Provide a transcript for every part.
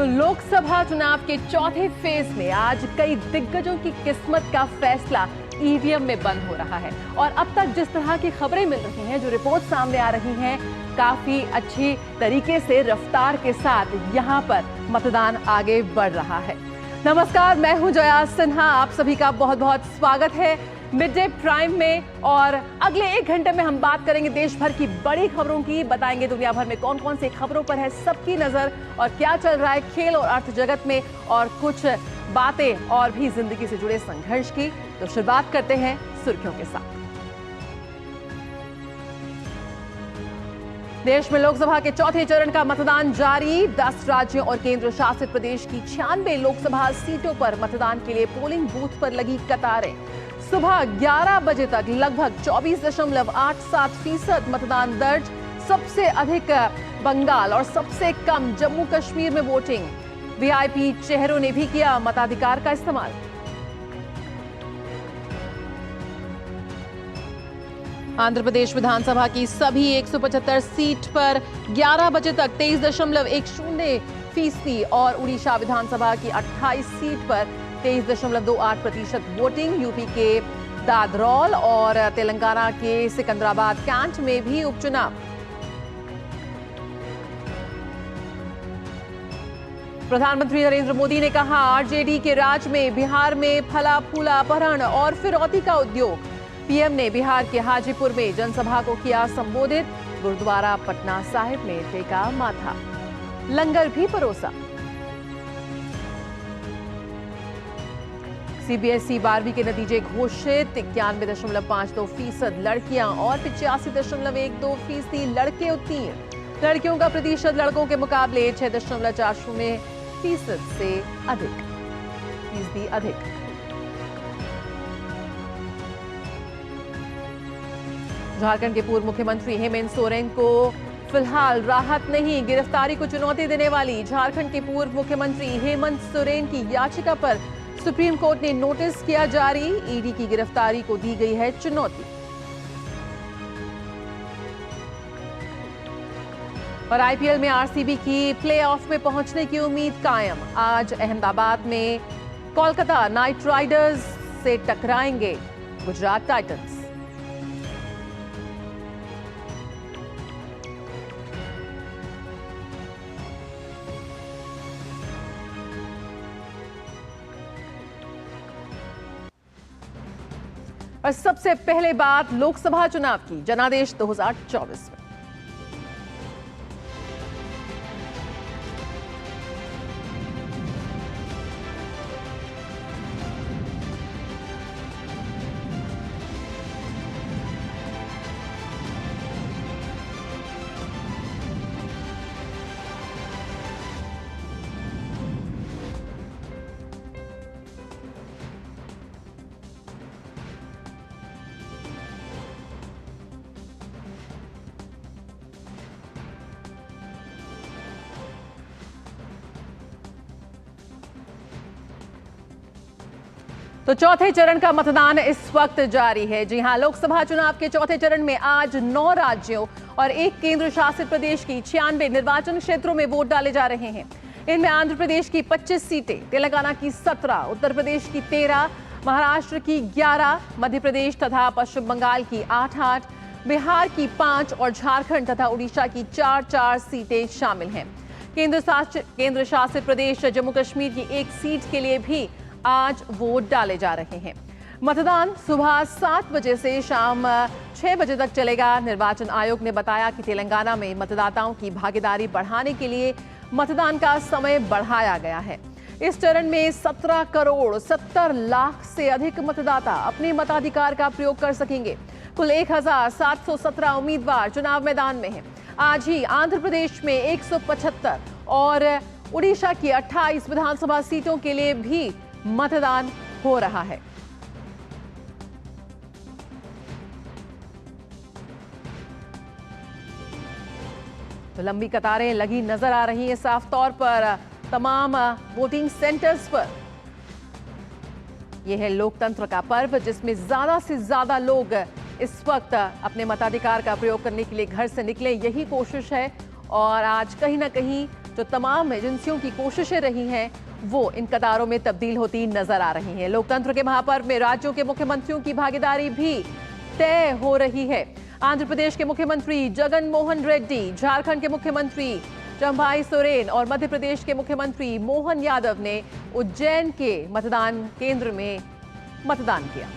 लोकसभा चुनाव के चौथे फेज में आज कई दिग्गजों की किस्मत का फैसला ईवीएम में बंद हो रहा है। और अब तक जिस तरह की खबरें मिल रही हैं, जो रिपोर्ट सामने आ रही हैं, काफी अच्छी तरीके से रफ्तार के साथ यहां पर मतदान आगे बढ़ रहा है। नमस्कार, मैं हूं जया सिन्हा, आप सभी का बहुत बहुत स्वागत है मिड डे प्राइम में। और अगले 1 घंटे में हम बात करेंगे देश भर की बड़ी खबरों की, बताएंगे दुनिया भर में कौन कौन सी खबरों पर है सबकी नजर और क्या चल रहा है खेल और अर्थ जगत में, और कुछ बातें और भी जिंदगी से जुड़े संघर्ष की। तो शुरुआत करते हैं सुर्खियों के साथ। देश में लोकसभा के चौथे चरण का मतदान जारी। 10 राज्यों और केंद्र शासित प्रदेश की 96 लोकसभा सीटों पर मतदान के लिए पोलिंग बूथ पर लगी कतारें। सुबह 11 बजे तक लगभग 24.87% मतदान दर्ज। सबसे अधिक बंगाल और सबसे कम जम्मू कश्मीर में वोटिंग। वीआईपी चेहरों ने भी किया मताधिकार का इस्तेमाल। आंध्र प्रदेश विधानसभा की सभी 175 सीट पर 11 बजे तक 23.10% और उड़ीसा विधानसभा की 28 सीट पर 23.28% वोटिंग। यूपी के दादरौल और तेलंगाना के सिकंदराबाद कैंट में भी उपचुनाव। प्रधानमंत्री नरेंद्र मोदी ने कहा, आरजेडी के राज में बिहार में फला फूला अपहरण और फिरौती का उद्योग। पीएम ने बिहार के हाजीपुर में जनसभा को किया संबोधित। गुरुद्वारा पटना साहिब में टेका माथा, लंगर भी परोसा। सीबीएसई 12वीं के नतीजे घोषित। 91.52% लड़कियां और 85.12% लड़के उत्तीर्ण। लड़कियों का प्रतिशत लड़कों के मुकाबले 6.40% से अधिक। झारखंड के पूर्व मुख्यमंत्री हेमंत सोरेन को फिलहाल राहत नहीं। गिरफ्तारी को चुनौती देने वाली झारखंड के पूर्व मुख्यमंत्री हेमंत सोरेन की याचिका पर सुप्रीम कोर्ट ने नोटिस किया जारी। ईडी की गिरफ्तारी को दी गई है चुनौती। और आईपीएल में आरसीबी की प्लेऑफ में पहुंचने की उम्मीद कायम। आज अहमदाबाद में कोलकाता नाइट राइडर्स से टकराएंगे गुजरात टाइटंस। और सबसे पहले बात लोकसभा चुनाव की, जनादेश 2024 में। तो चौथे चरण का मतदान इस वक्त जारी है। जी हां, लोकसभा चुनाव के चौथे चरण में आज 9 राज्यों और 1 केंद्र शासित प्रदेश की 96 निर्वाचन क्षेत्रों में वोट डाले जा रहे हैं। इनमें आंध्र प्रदेश की 25 सीटें, तेलंगाना की 17, उत्तर प्रदेश की 13, महाराष्ट्र की 11, मध्य प्रदेश तथा पश्चिम बंगाल की 8-8, बिहार की 5 और झारखंड तथा उड़ीसा की 4-4 सीटें शामिल हैं। केंद्र शासित प्रदेश जम्मू कश्मीर की 1 सीट के लिए भी आज वोट डाले जा रहे हैं। मतदान सुबह 7 बजे से शाम 6 बजे तक चलेगा। निर्वाचन आयोग ने बताया कि तेलंगाना में मतदाताओं की भागीदारी बढ़ाने के लिए मतदान का समय बढ़ाया गया है। इस चरण में 17 करोड़ 70 लाख से अधिक मतदाता अपने मताधिकार का प्रयोग कर सकेंगे। कुल 1717 उम्मीदवार चुनाव मैदान में हैं। आज ही आंध्र प्रदेश में 175 और उड़ीसा की 28 विधानसभा सीटों के लिए भी मतदान हो रहा है। तो लंबी कतारें लगी नजर आ रही हैं साफ तौर पर तमाम वोटिंग सेंटर्स पर। यह है लोकतंत्र का पर्व, जिसमें ज्यादा से ज्यादा लोग इस वक्त अपने मताधिकार का प्रयोग करने के लिए घर से निकले, यही कोशिश है। और आज कहीं ना कहीं जो तमाम एजेंसियों की कोशिशें रही हैं वो इन कतारों में तब्दील होती नजर आ रही हैं। लोकतंत्र के महापर्व में राज्यों के मुख्यमंत्रियों की भागीदारी भी तय हो रही है। आंध्र प्रदेश के मुख्यमंत्री जगन मोहन रेड्डी, झारखंड के मुख्यमंत्री चंभाई सोरेन और मध्य प्रदेश के मुख्यमंत्री मोहन यादव ने उज्जैन के मतदान केंद्र में मतदान किया।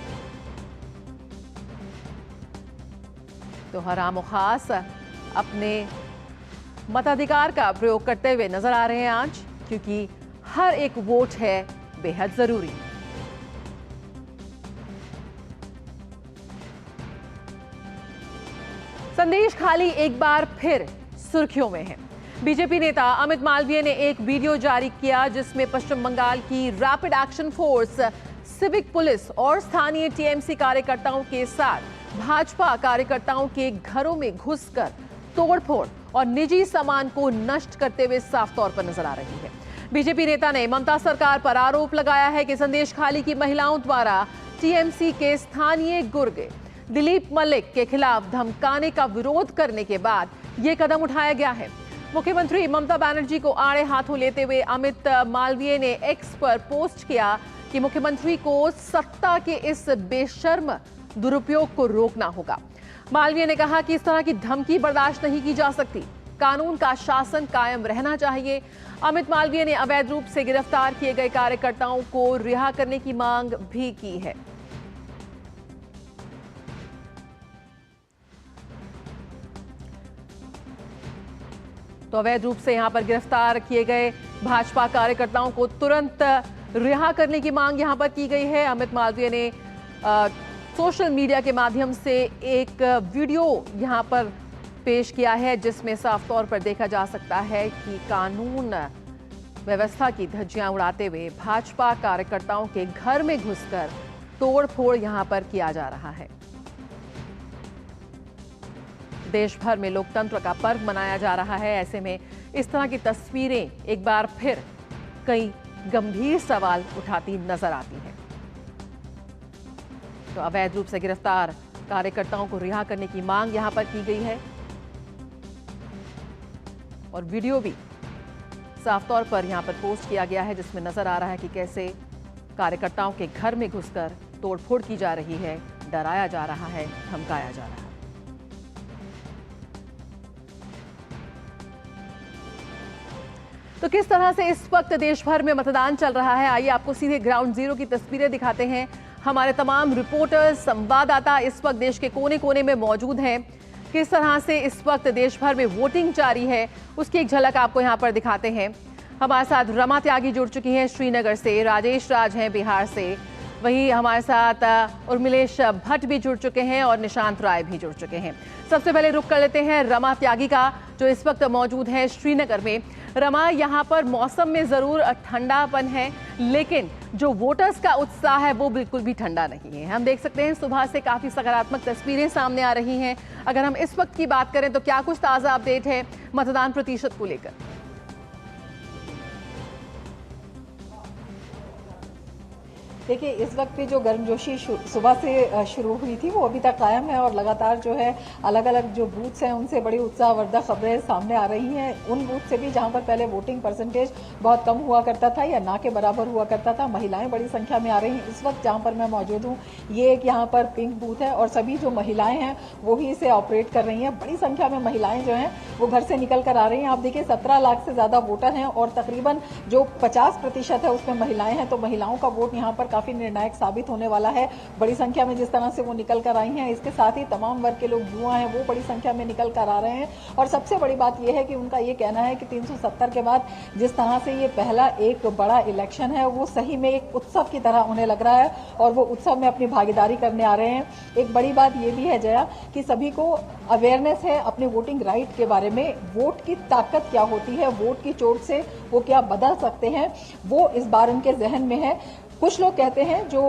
तो हर आम खास अपने मताधिकार का प्रयोग करते हुए नजर आ रहे हैं आज, क्योंकि हर एक वोट है बेहद जरूरी। संदेश खाली एक बार फिर सुर्खियों में है। बीजेपी नेता अमित मालवीय ने एक वीडियो जारी किया जिसमें पश्चिम बंगाल की rapid action force, civic police और स्थानीय टीएमसी कार्यकर्ताओं के साथ भाजपा कार्यकर्ताओं के घरों में घुसकर तोड़फोड़ और निजी सामान को नष्ट करते हुए साफ तौर पर नजर आ रही है। बीजेपी नेता ने ममता सरकार पर आरोप लगाया है कि संदेश खाली की महिलाओं द्वारा टीएमसी के स्थानीय गुर्गे दिलीप मलिक के खिलाफ धमकाने का विरोध करने के बाद यह कदम उठाया गया है। मुख्यमंत्री ममता बनर्जी को आड़े हाथों लेते हुए अमित मालवीय ने एक्स पर पोस्ट किया कि मुख्यमंत्री को सत्ता के इस बेशर्म दुरुपयोग को रोकना होगा। मालवीय ने कहा कि इस तरह की धमकी बर्दाश्त नहीं की जा सकती, कानून का शासन कायम रहना चाहिए। अमित मालवीय ने अवैध रूप से गिरफ्तार किए गए कार्यकर्ताओं को रिहा करने की मांग भी की है। तो अवैध रूप से यहां पर गिरफ्तार किए गए भाजपा कार्यकर्ताओं को तुरंत रिहा करने की मांग यहां पर की गई है। अमित मालवीय ने सोशल मीडिया के माध्यम से एक वीडियो यहां पर पेश किया है जिसमें साफ तौर पर देखा जा सकता है कि कानून व्यवस्था की धज्जियां उड़ाते हुए भाजपा कार्यकर्ताओं के घर में घुसकर तोड़फोड़ यहां पर किया जा रहा है। देश भर में लोकतंत्र का पर्व मनाया जा रहा है। ऐसे में इस तरह की तस्वीरें एक बार फिर कई गंभीर सवाल उठाती नजर आती हैं। तो अवैध रूप से गिरफ्तार कार्यकर्ताओं को रिहा करने की मांग यहां पर की गई है और वीडियो भी साफ तौर पर यहां पर पोस्ट किया गया है जिसमें नजर आ रहा है कि कैसे कार्यकर्ताओं के घर में घुसकर तोड़फोड़ की जा रही है, डराया जा रहा है, धमकाया जा रहा है। तो किस तरह से इस वक्त देश भर में मतदान चल रहा है, आइए आपको सीधे ग्राउंड जीरो की तस्वीरें दिखाते हैं। हमारे तमाम रिपोर्टर्स, संवाददाता इस वक्त देश के कोने कोने में मौजूद हैं। किस तरह से इस वक्त देश भर में वोटिंग जारी है उसकी एक झलक आपको यहां पर दिखाते हैं। हमारे साथ रमा त्यागी जुड़ चुकी हैं श्रीनगर से, राजेश राज हैं बिहार से, वहीं हमारे साथ उर्मिलेश भट्ट भी जुड़ चुके हैं और निशांत राय भी जुड़ चुके हैं। सबसे पहले रुक कर लेते हैं रमा त्यागी का, जो इस वक्त मौजूद है श्रीनगर में। रमा, यहाँ पर मौसम में जरूर ठंडापन है, लेकिन जो वोटर्स का उत्साह है वो बिल्कुल भी ठंडा नहीं है। हम देख सकते हैं सुबह से काफी सकारात्मक तस्वीरें सामने आ रही हैं। अगर हम इस वक्त की बात करें तो क्या कुछ ताजा अपडेट है मतदान प्रतिशत को लेकर? देखिए, इस वक्त पे जो गर्मजोशी सुबह से शुरू हुई थी वो अभी तक कायम है और लगातार जो है अलग अलग जो बूथ्स हैं उनसे बड़ी उत्साहवर्धक खबरें सामने आ रही हैं। उन बूथ से भी जहां पर पहले वोटिंग परसेंटेज बहुत कम हुआ करता था या ना के बराबर हुआ करता था, महिलाएं बड़ी संख्या में आ रही हैं। इस वक्त जहां पर मैं मौजूद हूँ ये एक यहाँ पर पिंक बूथ है और सभी जो महिलाएं हैं वो ही इसे ऑपरेट कर रही हैं। बड़ी संख्या में महिलाएं जो हैं वो घर से निकल कर आ रही हैं। आप देखिए 17 लाख से ज्यादा वोटर हैं और तकरीबन जो 50% है उसमें महिलाएं हैं, तो महिलाओं का वोट यहाँ पर काफी निर्णायक साबित होने वाला है। बड़ी संख्या में जिस तरह से वो निकल कर आई हैं, इसके साथ ही तमाम वर्ग के लोग युवा हैं वो बड़ी संख्या में निकल कर आ रहे हैं। और सबसे बड़ी बात यह है कि उनका ये कहना है कि 370 के बाद जिस तरह से ये पहला एक बड़ा इलेक्शन है वो सही में एक उत्सव की तरह उन्हें लग रहा है और वो उत्सव में अपनी भागीदारी करने आ रहे हैं। एक बड़ी बात ये भी है जया कि सभी को अवेयरनेस है अपने वोटिंग राइट के बारे में, वोट की ताकत क्या होती है, वोट की चोट से वो क्या बदल सकते हैं, वो इस बार उनके जहन में है। कुछ लोग कहते हैं जो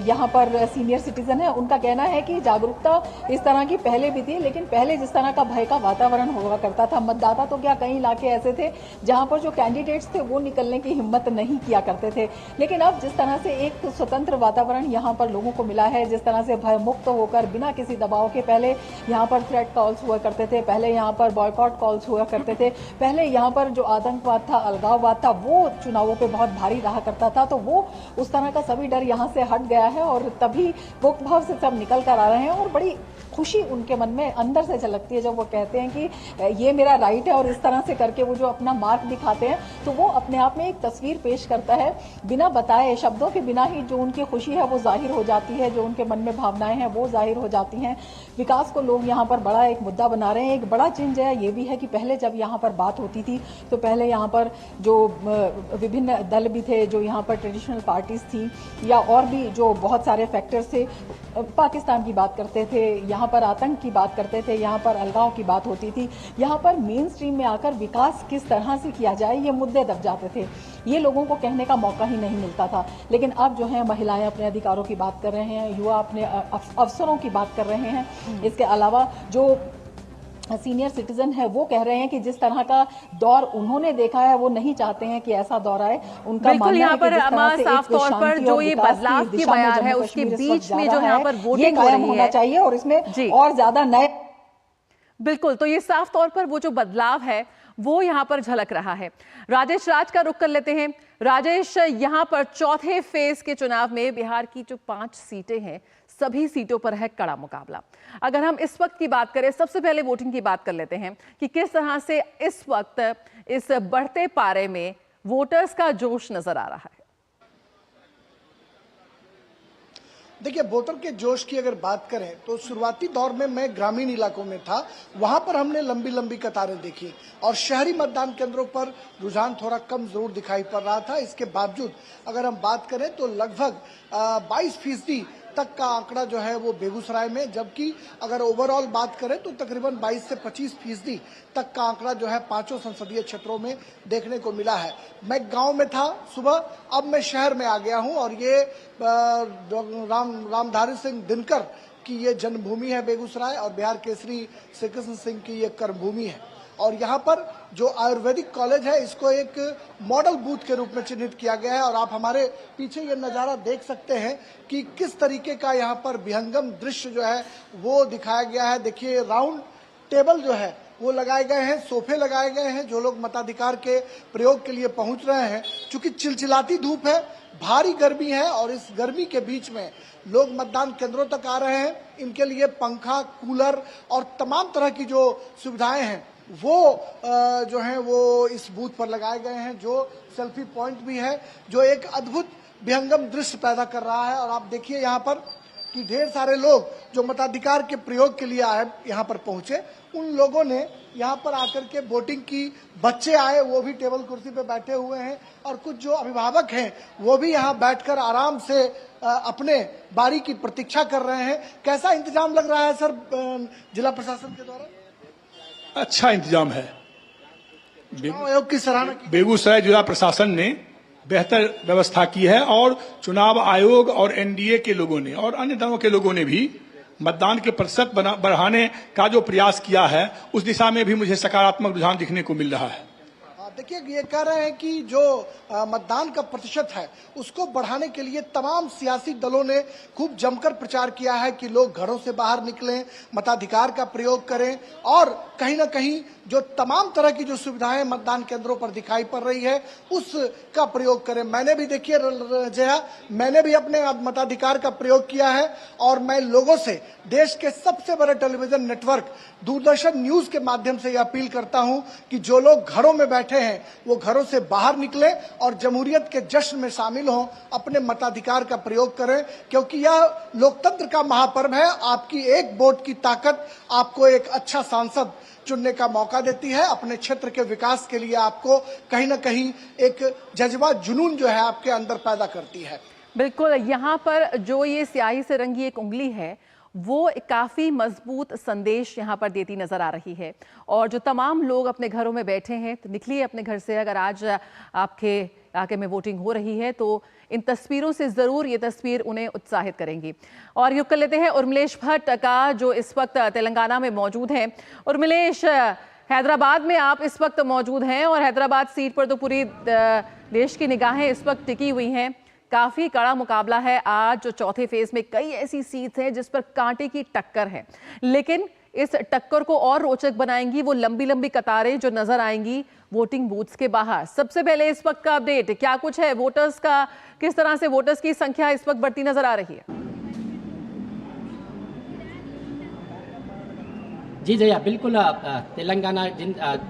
यहाँ पर सीनियर सिटीजन है, उनका कहना है कि जागरूकता इस तरह की पहले भी थी, लेकिन पहले जिस तरह का भय का वातावरण हुआ करता था, मतदाता तो क्या कई इलाके ऐसे थे जहां पर जो कैंडिडेट्स थे वो निकलने की हिम्मत नहीं किया करते थे। लेकिन अब जिस तरह से एक स्वतंत्र वातावरण यहाँ पर लोगों को मिला है, जिस तरह से भय मुक्त होकर बिना किसी दबाव के, पहले यहाँ पर थ्रेट कॉल्स हुआ करते थे, पहले यहाँ पर बॉयकॉट कॉल्स हुआ करते थे, पहले यहाँ पर जो आतंकवाद था, अलगाववाद था, वो चुनावों पे बहुत भारी रहा करता था, तो वो उस तरह का सभी डर यहाँ से हट गया है और तभी मुक्त भाव से सब निकल कर आ रहे हैं और बड़ी खुशी उनके मन में अंदर से झलकती है जब वो कहते हैं कि ये मेरा राइट है। और इस तरह से करके वो जो अपना मार्क दिखाते हैं तो वो अपने आप में एक तस्वीर पेश करता है, बिना बताए, शब्दों के बिना ही जो उनकी खुशी है वो जाहिर हो जाती है, जो उनके मन में भावनाएं हैं वो जाहिर हो जाती हैं। विकास को लोग यहाँ पर बड़ा एक मुद्दा बना रहे हैं। एक बड़ा चेंज है ये भी है कि पहले जब यहाँ पर बात होती थी तो पहले यहाँ पर जो विभिन्न दल भी थे, जो यहाँ पर ट्रेडिशनल पार्टीज थी या और भी जो बहुत सारे फैक्टर्स थे, पाकिस्तान की बात करते थे, यहाँ पर आतंक की बात करते थे, यहाँ पर अलगाव की बात होती थी, यहाँ पर मेन स्ट्रीम में आकर विकास किस तरह से किया जाए ये मुद्दे दब जाते थे, ये लोगों को कहने का मौका ही नहीं मिलता था। लेकिन अब जो है महिलाएं अपने अधिकारों की बात कर रहे हैं, युवा अपने अवसरों की बात कर रहे हैं। इसके अलावा जो सीनियर सिटीजन है वो कह रहे हैं कि जिस तरह का दौर उन्होंने देखा है वो नहीं चाहते हैं कि ऐसा दौर आए। उनका बिल्कुल, यहाँ पर साफ तौर पर जो ये बदलाव की बयान है उसके बीच में जो यहाँ पर वोटिंग हो रही है चाहिए और इसमें और ज्यादा नए, बिल्कुल, तो ये साफ तौर पर वो जो बदलाव है वो यहाँ पर झलक रहा है। राजेश राज का रुख कर लेते हैं। राजेश, यहाँ पर चौथे फेज के चुनाव में बिहार की जो 5 सीटें हैं, सभी सीटों पर है कड़ा मुकाबला। अगर हम इस वक्त की बात करें, सबसे पहले वोटिंग की बात कर लेते हैं कि किस तरह से इस वक्त इस बढ़ते पारे में वोटर्स का जोश नजर आ रहा है। देखिए, वोटर के जोश की अगर बात करें तो शुरुआती दौर में मैं ग्रामीण इलाकों में था, वहां पर हमने लंबी लंबी कतारें देखी और शहरी मतदान केंद्रों पर रुझान थोड़ा कम जरूर दिखाई पड़ रहा था। इसके बावजूद अगर हम बात करें तो लगभग 22% तक का आंकड़ा जो है वो बेगूसराय में, जबकि अगर ओवरऑल बात करें तो तकरीबन 22 से 25% तक का आंकड़ा जो है 5 संसदीय क्षेत्रों में देखने को मिला है। मैं गांव में था सुबह, अब मैं शहर में आ गया हूं और ये रामधारी सिंह दिनकर की ये जन्मभूमि है बेगूसराय और बिहार केसरी श्री कृष्ण सिंह की ये कर्मभूमि है। और यहाँ पर जो आयुर्वेदिक कॉलेज है इसको एक मॉडल बूथ के रूप में चिन्हित किया गया है और आप हमारे पीछे ये नज़ारा देख सकते हैं कि किस तरीके का यहाँ पर विहंगम दृश्य जो है वो दिखाया गया है। देखिए, राउंड टेबल जो है वो लगाए गए हैं, सोफे लगाए गए हैं, जो लोग मताधिकार के प्रयोग के लिए पहुंच रहे हैं। चूंकि चिलचिलाती धूप है, भारी गर्मी है और इस गर्मी के बीच में लोग मतदान केंद्रों तक आ रहे हैं। इनके लिए पंखा, कूलर और तमाम तरह की जो सुविधाएं हैं वो जो है वो इस बूथ पर लगाए गए हैं, जो सेल्फी पॉइंट भी है, जो एक अद्भुत विहंगम दृश्य पैदा कर रहा है। और आप देखिए यहाँ पर कि ढेर सारे लोग जो मताधिकार के प्रयोग के लिए आए यहाँ पर पहुंचे, उन लोगों ने यहाँ पर आकर के वोटिंग की, बच्चे आए वो भी टेबल कुर्सी पे बैठे हुए हैं और कुछ जो अभिभावक हैं वो भी यहाँ बैठकर आराम से अपने बारी की प्रतीक्षा कर रहे हैं। कैसा इंतजाम लग रहा है सर जिला प्रशासन के द्वारा? अच्छा इंतजाम है। आयोग की सराहना की। बेगूसराय जिला प्रशासन ने बेहतर व्यवस्था की है और चुनाव आयोग और एनडीए के लोगों ने और अन्य दलों के लोगों ने भी मतदान के प्रतिशत बढ़ाने का जो प्रयास किया है उस दिशा में भी मुझे सकारात्मक रुझान दिखने को मिल रहा है। देखिए, ये कह रहे हैं कि जो मतदान का प्रतिशत है उसको बढ़ाने के लिए तमाम सियासी दलों ने खूब जमकर प्रचार किया है कि लोग घरों से बाहर निकलें, मताधिकार का प्रयोग करें और कहीं ना कहीं जो तमाम तरह की जो सुविधाएं मतदान केंद्रों पर दिखाई पड़ रही है उसका प्रयोग करें। मैंने भी देखिए जया, मैंने भी अपने मताधिकार का प्रयोग किया है और मैं लोगों से देश के सबसे बड़े टेलीविजन नेटवर्क दूरदर्शन न्यूज के माध्यम से यह अपील करता हूं कि जो लोग घरों में बैठे हैं वो घरों से बाहर निकले और जमहूरियत के जश्न में शामिल हों, अपने मताधिकार का प्रयोग करें, क्योंकि यह लोकतंत्र का महापर्व है। आपकी एक वोट की ताकत आपको एक अच्छा सांसद चुनने का मौका देती है, अपने क्षेत्र के विकास के लिए आपको कहीं ना कहीं एक जज्बा, जुनून जो है आपके अंदर पैदा करती है। बिल्कुल, यहाँ पर जो ये स्याही से रंगी एक उंगली है वो काफ़ी मजबूत संदेश यहाँ पर देती नजर आ रही है। और जो तमाम लोग अपने घरों में बैठे हैं, तो निकलिए अपने घर से। अगर आज आपके इलाके में वोटिंग हो रही है तो इन तस्वीरों से ज़रूर ये तस्वीर उन्हें उत्साहित करेंगी। और युग कर लेते हैं उर्मिलेश भट्ट का, जो इस वक्त तेलंगाना में मौजूद हैं। उर्मिलेश, हैदराबाद में आप इस वक्त मौजूद हैं और हैदराबाद सीट पर तो पूरी देश की निगाहें इस वक्त टिकी हुई हैं। काफ़ी कड़ा मुकाबला है आज जो चौथे फेज में। कई ऐसी सीट्स हैं जिस पर कांटे की टक्कर है, लेकिन इस टक्कर को और रोचक बनाएंगी वो लंबी लंबी कतारें जो नजर आएंगी वोटिंग बूथ्स के बाहर। सबसे पहले इस वक्त का अपडेट क्या कुछ है वोटर्स का, किस तरह से वोटर्स की संख्या इस वक्त बढ़ती नजर आ रही है? जी जया, बिल्कुल। तेलंगाना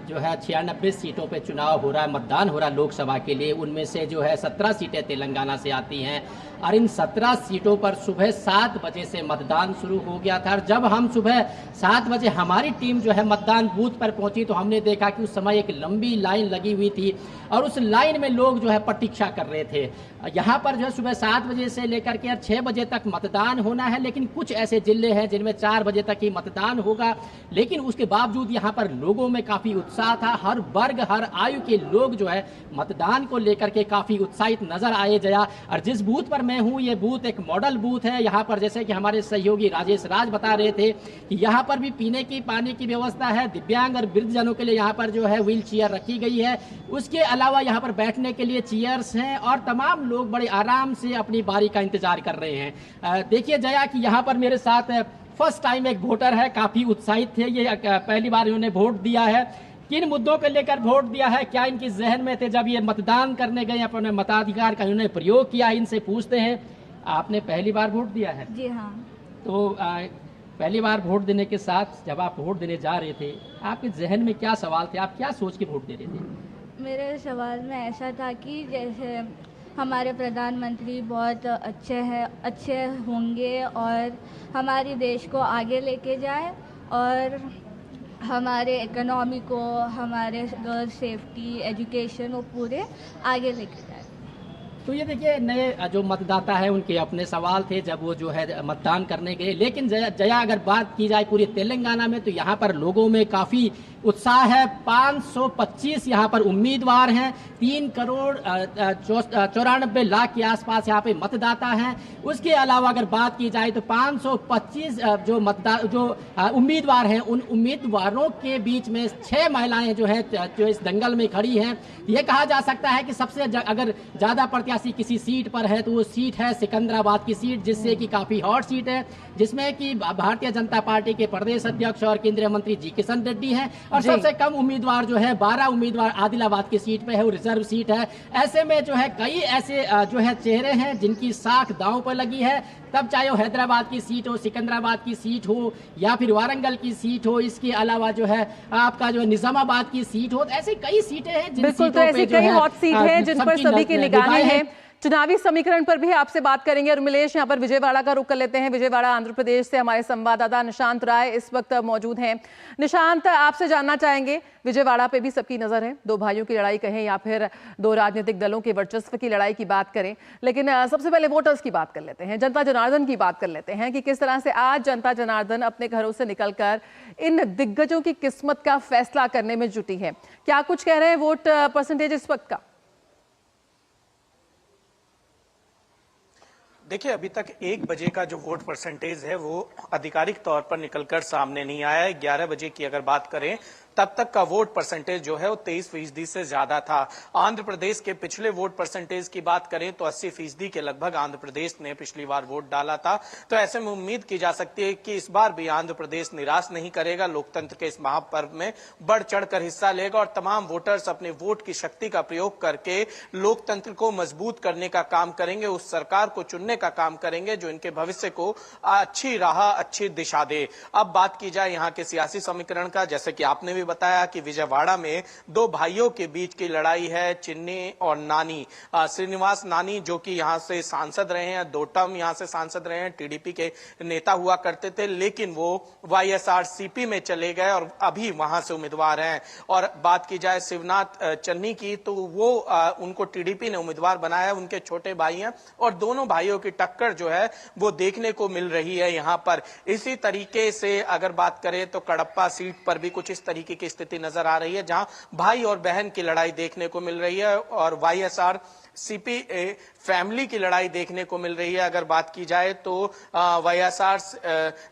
जो है 96 सीटों पे चुनाव हो रहा है, मतदान हो रहा है लोकसभा के लिए। उनमें से जो है 17 सीटें तेलंगाना से आती हैं और इन 17 सीटों पर सुबह 7 बजे से मतदान शुरू हो गया था। और जब हम सुबह 7 बजे हमारी टीम जो है मतदान बूथ पर पहुंची तो हमने देखा कि उस समय एक लंबी लाइन लगी हुई थी और उस लाइन में लोग जो है प्रतीक्षा कर रहे थे। यहाँ पर जो है सुबह 7 बजे से लेकर के 6 बजे तक मतदान होना है, लेकिन कुछ ऐसे जिले हैं जिनमें 4 बजे तक ही मतदान होगा। लेकिन उसके बावजूद यहाँ पर लोगों में काफी उत्साह था। हर वर्ग, हर आयु के लोग जो है मतदान को लेकर के काफी उत्साहित नजर आए जया। और जिस बूथ पर मैं हूँ, ये बूथ एक मॉडल बूथ है। यहाँ पर जैसे कि हमारे सहयोगी राजेश राज बता रहे थे कि यहाँ पर भी पीने की पानी की व्यवस्था है। दिव्यांग और वृद्धजनों के लिए यहाँ पर जो है व्हील चेयर रखी गई है। उसके अलावा यहाँ पर बैठने के लिए चेयर्स हैं और तमाम लोग बड़े आराम से अपनी बारी का इंतजार कर रहे हैं। देखिए जया कि यहाँ पर मेरे साथ फर्स्ट टाइम एक वोटर है, काफी उत्साहित थे। ये पहली बार इन्होंने वोट दिया है। किन मुद्दों को लेकर वोट दिया है, क्या इनकी जहन में थे जब ये मतदान करने गए, अपने मताधिकार का इन्होंने प्रयोग किया, इनसे पूछते हैं। आपने पहली बार वोट दिया है? जी हाँ। तो पहली बार वोट देने के साथ जब आप वोट देने जा रहे थे, आपके जहन में क्या सवाल थे, आप क्या सोच के वोट दे रहे थे? मेरे सवाल में ऐसा था कि जैसे हमारे प्रधानमंत्री बहुत अच्छे होंगे और हमारे देश को आगे लेके जाए और हमारे इकोनॉमी को, हमारे गर्ल सेफ्टी, एजुकेशन वो पूरे आगे लेके जाए। तो ये देखिए, नए जो मतदाता है उनके अपने सवाल थे जब वो जो है मतदान करने गए। लेकिन जया अगर बात की जाए पूरी तेलंगाना में तो यहाँ पर लोगों में काफ़ी उत्साह है। 525 यहाँ पर उम्मीदवार हैं, 3 करोड़ 94 लाख के आसपास यहाँ पे मतदाता हैं। उसके अलावा अगर बात की जाए तो 525 जो उम्मीदवार हैं, उन उम्मीदवारों के बीच में 6 महिलाएं जो है जो इस दंगल में खड़ी हैं। ये कहा जा सकता है कि सबसे अगर ज़्यादा प्रत्याशी किसी सीट पर है तो वो सीट है सिकंदराबाद की सीट, जिससे कि काफ़ी हॉट सीट है, जिसमें कि भारतीय जनता पार्टी के प्रदेश अध्यक्ष और केंद्रीय मंत्री जी किशन रेड्डी हैं। और सबसे कम उम्मीदवार जो है 12 उम्मीदवार आदिलाबाद की सीट पे है, वो रिजर्व सीट है। ऐसे में जो है कई ऐसे जो है चेहरे हैं जिनकी साख दांव पर लगी है। तब चाहे वो हैदराबाद की सीट हो, सिकंदराबाद की सीट हो या फिर वारंगल की सीट हो, इसके अलावा जो है आपका जो है निजामाबाद की सीट हो, ऐसे कई सीटें हैं जिन बिल्कुल। तो ऐसी कई हॉट सीट है जिन पर सभी की निगाहें हैं। चुनावी समीकरण पर भी आपसे बात करेंगे। और उर्मिलेश, यहाँ पर विजयवाड़ा का रुख कर लेते हैं। विजयवाड़ा आंध्र प्रदेश से हमारे संवाददाता निशांत राय इस वक्त मौजूद हैं। निशांत, आपसे जानना चाहेंगे, विजयवाड़ा पे भी सबकी नजर है। 2 भाइयों की लड़ाई कहें या फिर 2 राजनीतिक दलों के वर्चस्व की लड़ाई की बात करें, लेकिन सबसे पहले वोटर्स की बात कर लेते हैं, जनता जनार्दन की बात कर लेते हैं कि किस तरह से आज जनता जनार्दन अपने घरों से निकलकर इन दिग्गजों की किस्मत का फैसला करने में जुटी है। क्या कुछ कह रहे हैं वोट परसेंटेज इस वक्त का? देखिए, अभी तक 1 बजे का जो वोट परसेंटेज है वो आधिकारिक तौर पर निकलकर सामने नहीं आया है। 11 बजे की अगर बात करें तब तक का वोट परसेंटेज जो है वो 23% से ज्यादा था। आंध्र प्रदेश के पिछले वोट परसेंटेज की बात करें तो 80% के लगभग आंध्र प्रदेश ने पिछली बार वोट डाला था। तो ऐसे में उम्मीद की जा सकती है कि इस बार भी आंध्र प्रदेश निराश नहीं करेगा, लोकतंत्र के इस महापर्व में बढ़ चढ़कर हिस्सा लेगा और तमाम वोटर्स अपने वोट की शक्ति का प्रयोग करके लोकतंत्र को मजबूत करने का काम करेंगे, उस सरकार को चुनने का काम करेंगे जो इनके भविष्य को अच्छी राह, अच्छी दिशा दे। अब बात की जाए यहाँ के सियासी समीकरण का, जैसे कि आपने भी बताया कि विजयवाड़ा में दो भाइयों के बीच की लड़ाई है, चिन्नी और नानी। श्रीनिवास नानी जो कि यहाँ से सांसद रहे हैं, 2 टर्म यहाँ से सांसद रहे हैं, टीडीपी के नेता हुआ करते थे, लेकिन वो वाईएसआरसीपी में चले गए और अभी वहां से उम्मीदवार हैं। और बात की जाए शिवनाथ चन्नी की, तो वो उनको टीडीपी ने उम्मीदवार बनाया, उनके छोटे भाई हैं और दोनों भाइयों की टक्कर जो है वो देखने को मिल रही है यहाँ पर। इसी तरीके से अगर बात करें तो कडप्पा सीट पर भी कुछ इस तरीके की स्थिति नजर आ रही है, जहां भाई और बहन की लड़ाई देखने को मिल रही है और वाईएसआर सीपी फैमिली की लड़ाई देखने को मिल रही है। अगर बात की जाए तो वाईएसआर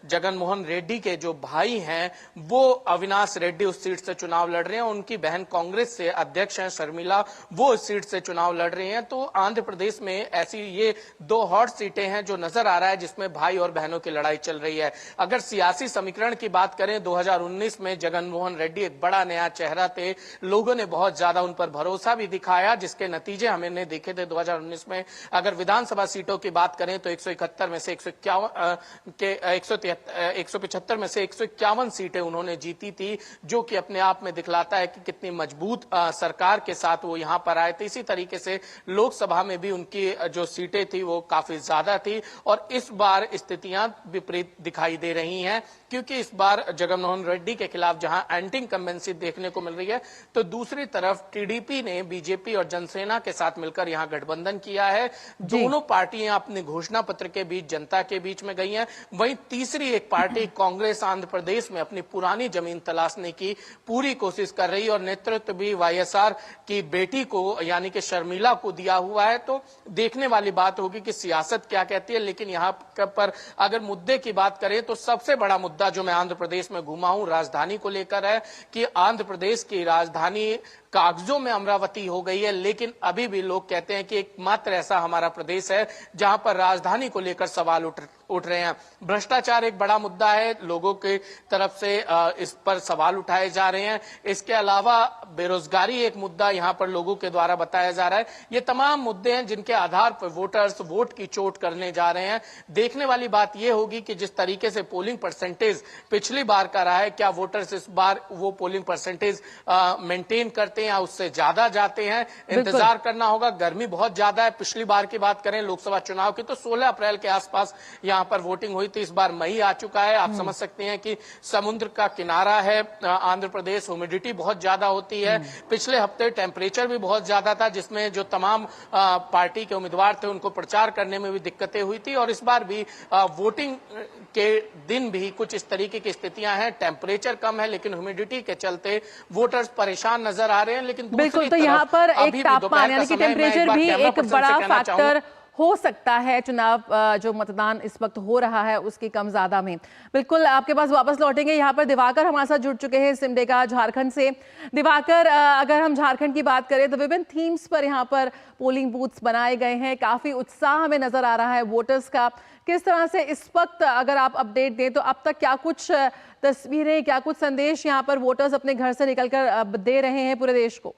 जगन मोहन रेड्डी के जो भाई हैं वो अविनाश रेड्डी उस सीट से चुनाव लड़ रहे हैं, उनकी बहन कांग्रेस से अध्यक्ष हैं शर्मिला, वो इस सीट से चुनाव लड़ रही हैं। तो आंध्र प्रदेश में ऐसी ये 2 हॉट सीटें हैं जो नजर आ रहा है जिसमें भाई और बहनों की लड़ाई चल रही है। अगर सियासी समीकरण की बात करें, 2019 में जगन मोहन रेड्डी एक बड़ा नया चेहरा थे, लोगों ने बहुत ज्यादा उन पर भरोसा भी दिखाया, जिसके नतीजे हमने देखे थे 2019 में। अगर विधानसभा सीटों की बात करें तो 171 में से 175 में से 151 सीटें उन्होंने जीती थी, जो कि अपने आप में दिखलाता है कि कितनी मजबूत सरकार के साथ वो यहां पर आए थे। इसी तरीके से लोकसभा में भी उनकी जो सीटें थी वो काफी ज्यादा थी और इस बार स्थितियां विपरीत दिखाई दे रही हैं, क्योंकि इस बार जगन मोहन रेड्डी के खिलाफ जहां एंटी इनकम्बेंसी देखने को मिल रही है, तो दूसरी तरफ टीडीपी ने बीजेपी और जनसेना के साथ मिलकर यहां गठबंधन किया है। दोनों पार्टियां अपने घोषणा पत्र के बीच जनता के बीच में गई हैं। वहीं तीसरी एक पार्टी कांग्रेस आंध्र प्रदेश में अपनी पुरानी जमीन तलाशने की पूरी कोशिश कर रही है और नेतृत्व भी वाईएसआर की बेटी को यानी कि शर्मिला को दिया हुआ है। तो देखने वाली बात होगी कि सियासत क्या कहती है। लेकिन यहाँ पर अगर मुद्दे की बात करें तो सबसे बड़ा मुद्दा जो मैं आंध्र प्रदेश में घुमा हूं राजधानी को लेकर है कि आंध्र प्रदेश की राजधानी कागजों में अमरावती हो गई है, लेकिन अभी भी लोग कहते हैं कि एकमात्र ऐसा हमारा प्रदेश है जहां पर राजधानी को लेकर सवाल उठ रहे हैं। भ्रष्टाचार एक बड़ा मुद्दा है, लोगों की तरफ से इस पर सवाल उठाए जा रहे हैं। इसके अलावा बेरोजगारी एक मुद्दा यहां पर लोगों के द्वारा बताया जा रहा है। ये तमाम मुद्दे हैं जिनके आधार पर वोटर्स वोट की चोट करने जा रहे हैं। देखने वाली बात यह होगी कि जिस तरीके से पोलिंग परसेंटेज पिछली बार का रहा है, क्या वोटर्स इस बार वो पोलिंग परसेंटेज मेंटेन करते हैं या उससे ज्यादा जाते हैं, इंतजार करना होगा। गर्मी बहुत ज्यादा है, पिछली बार की बात करें लोकसभा चुनाव की तो 16 अप्रैल के आसपास यहां पर वोटिंग हुई थी, इस बार मई आ चुका है। आप समझ सकते हैं कि समुद्र का किनारा है आंध्र प्रदेश, ह्यूमिडिटी बहुत ज्यादा होती है। पिछले हफ्ते टेम्परेचर भी बहुत ज्यादा था, जिसमें जो तमाम पार्टी के उम्मीदवार थे उनको प्रचार करने में भी दिक्कतें हुई थी। और इस बार भी वोटिंग के दिन भी कुछ इस तरीके की स्थितियां हैं, टेम्परेचर कम है लेकिन ह्यूमिडिटी के चलते वोटर्स परेशान नजर आ रहे हैं। लेकिन बिल्कुल, तो यहाँ पर एक तापमान यानी कि टेम्परेचर भी एक बड़ा फैक्टर हो सकता है चुनाव जो मतदान इस वक्त हो रहा है उसकी कम ज्यादा में। बिल्कुल आपके पास वापस लौटेंगे। यहाँ पर दिवाकर हमारे साथ जुड़ चुके हैं सिमडेगा झारखंड से। दिवाकर, अगर हम झारखंड की बात करें तो विभिन्न थीम्स पर यहाँ पर पोलिंग बूथ्स बनाए गए हैं, काफी उत्साह हमें नजर आ रहा है वोटर्स का। किस तरह से इस वक्त अगर आप अपडेट दें तो अब तक क्या कुछ तस्वीरें, क्या कुछ संदेश यहाँ पर वोटर्स अपने घर से निकलकर दे रहे हैं पूरे देश को?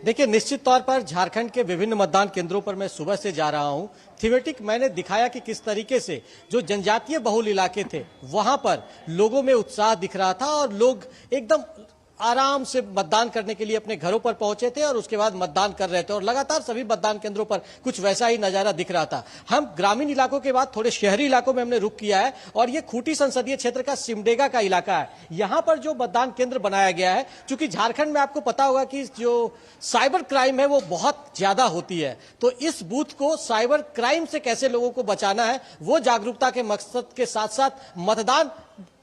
देखिए, निश्चित तौर पर झारखंड के विभिन्न मतदान केंद्रों पर मैं सुबह से जा रहा हूं। थीमेटिक मैंने दिखाया कि किस तरीके से जो जनजातीय बहुल इलाके थे वहां पर लोगों में उत्साह दिख रहा था और लोग एकदम आराम से मतदान करने के लिए अपने घरों पर पहुंचे थे और उसके बाद मतदान कर रहे थे और लगातार सभी मतदान केंद्रों पर कुछ वैसा ही नजारा दिख रहा था। हम ग्रामीण इलाकों के बाद थोड़े शहरी इलाकों में हमने रुख किया है और ये खूंटी संसदीय क्षेत्र का सिमडेगा का इलाका है। यहां पर जो मतदान केंद्र बनाया गया है, चूंकि झारखंड में आपको पता होगा कि जो साइबर क्राइम है वो बहुत ज्यादा होती है, तो इस बूथ को साइबर क्राइम से कैसे लोगों को बचाना है वो जागरूकता के मकसद के साथ साथ मतदान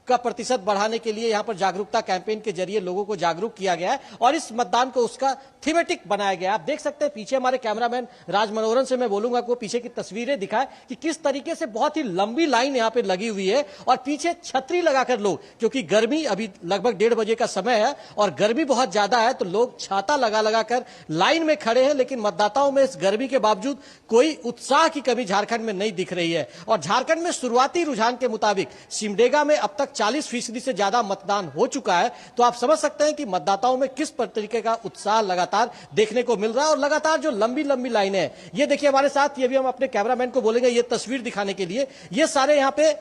का प्रतिशत बढ़ाने के लिए यहां पर जागरूकता कैंपेन के जरिए लोगों को जागरूक किया गया है और इस मतदान को उसका थीमेटिक बनाया गया है। आप देख सकते हैं पीछे हमारे कैमरामैन राज मनोहरन से मैं बोलूंगा कि वो पीछे की तस्वीरें दिखाए कि किस तरीके से बहुत ही लंबी लाइन यहां पे लगी हुई है और पीछे छतरी लगाकर लोग, क्योंकि गर्मी अभी लगभग 1:30 बजे का समय है और गर्मी बहुत ज्यादा है तो लोग छाता लगा लगाकर लाइन में खड़े हैं। लेकिन मतदाताओं में इस गर्मी के बावजूद कोई उत्साह की कमी झारखंड में नहीं दिख रही है और झारखंड में शुरुआती रुझान के मुताबिक सिमडेगा में अब तक 40% से ज्यादा मतदान हो चुका है। तो आप समझ सकते हैं कि मतदाताओं में किस तरीके का उत्साह लगातार देखने को मिल रहा है और लगातार जो लंबी लंबी लाइनें हैं, ये देखिए हमारे साथ, ये भी हम अपने कैमरामैन को बोलेंगे ये तस्वीर दिखाने के लिए। ये सारे यहाँ पे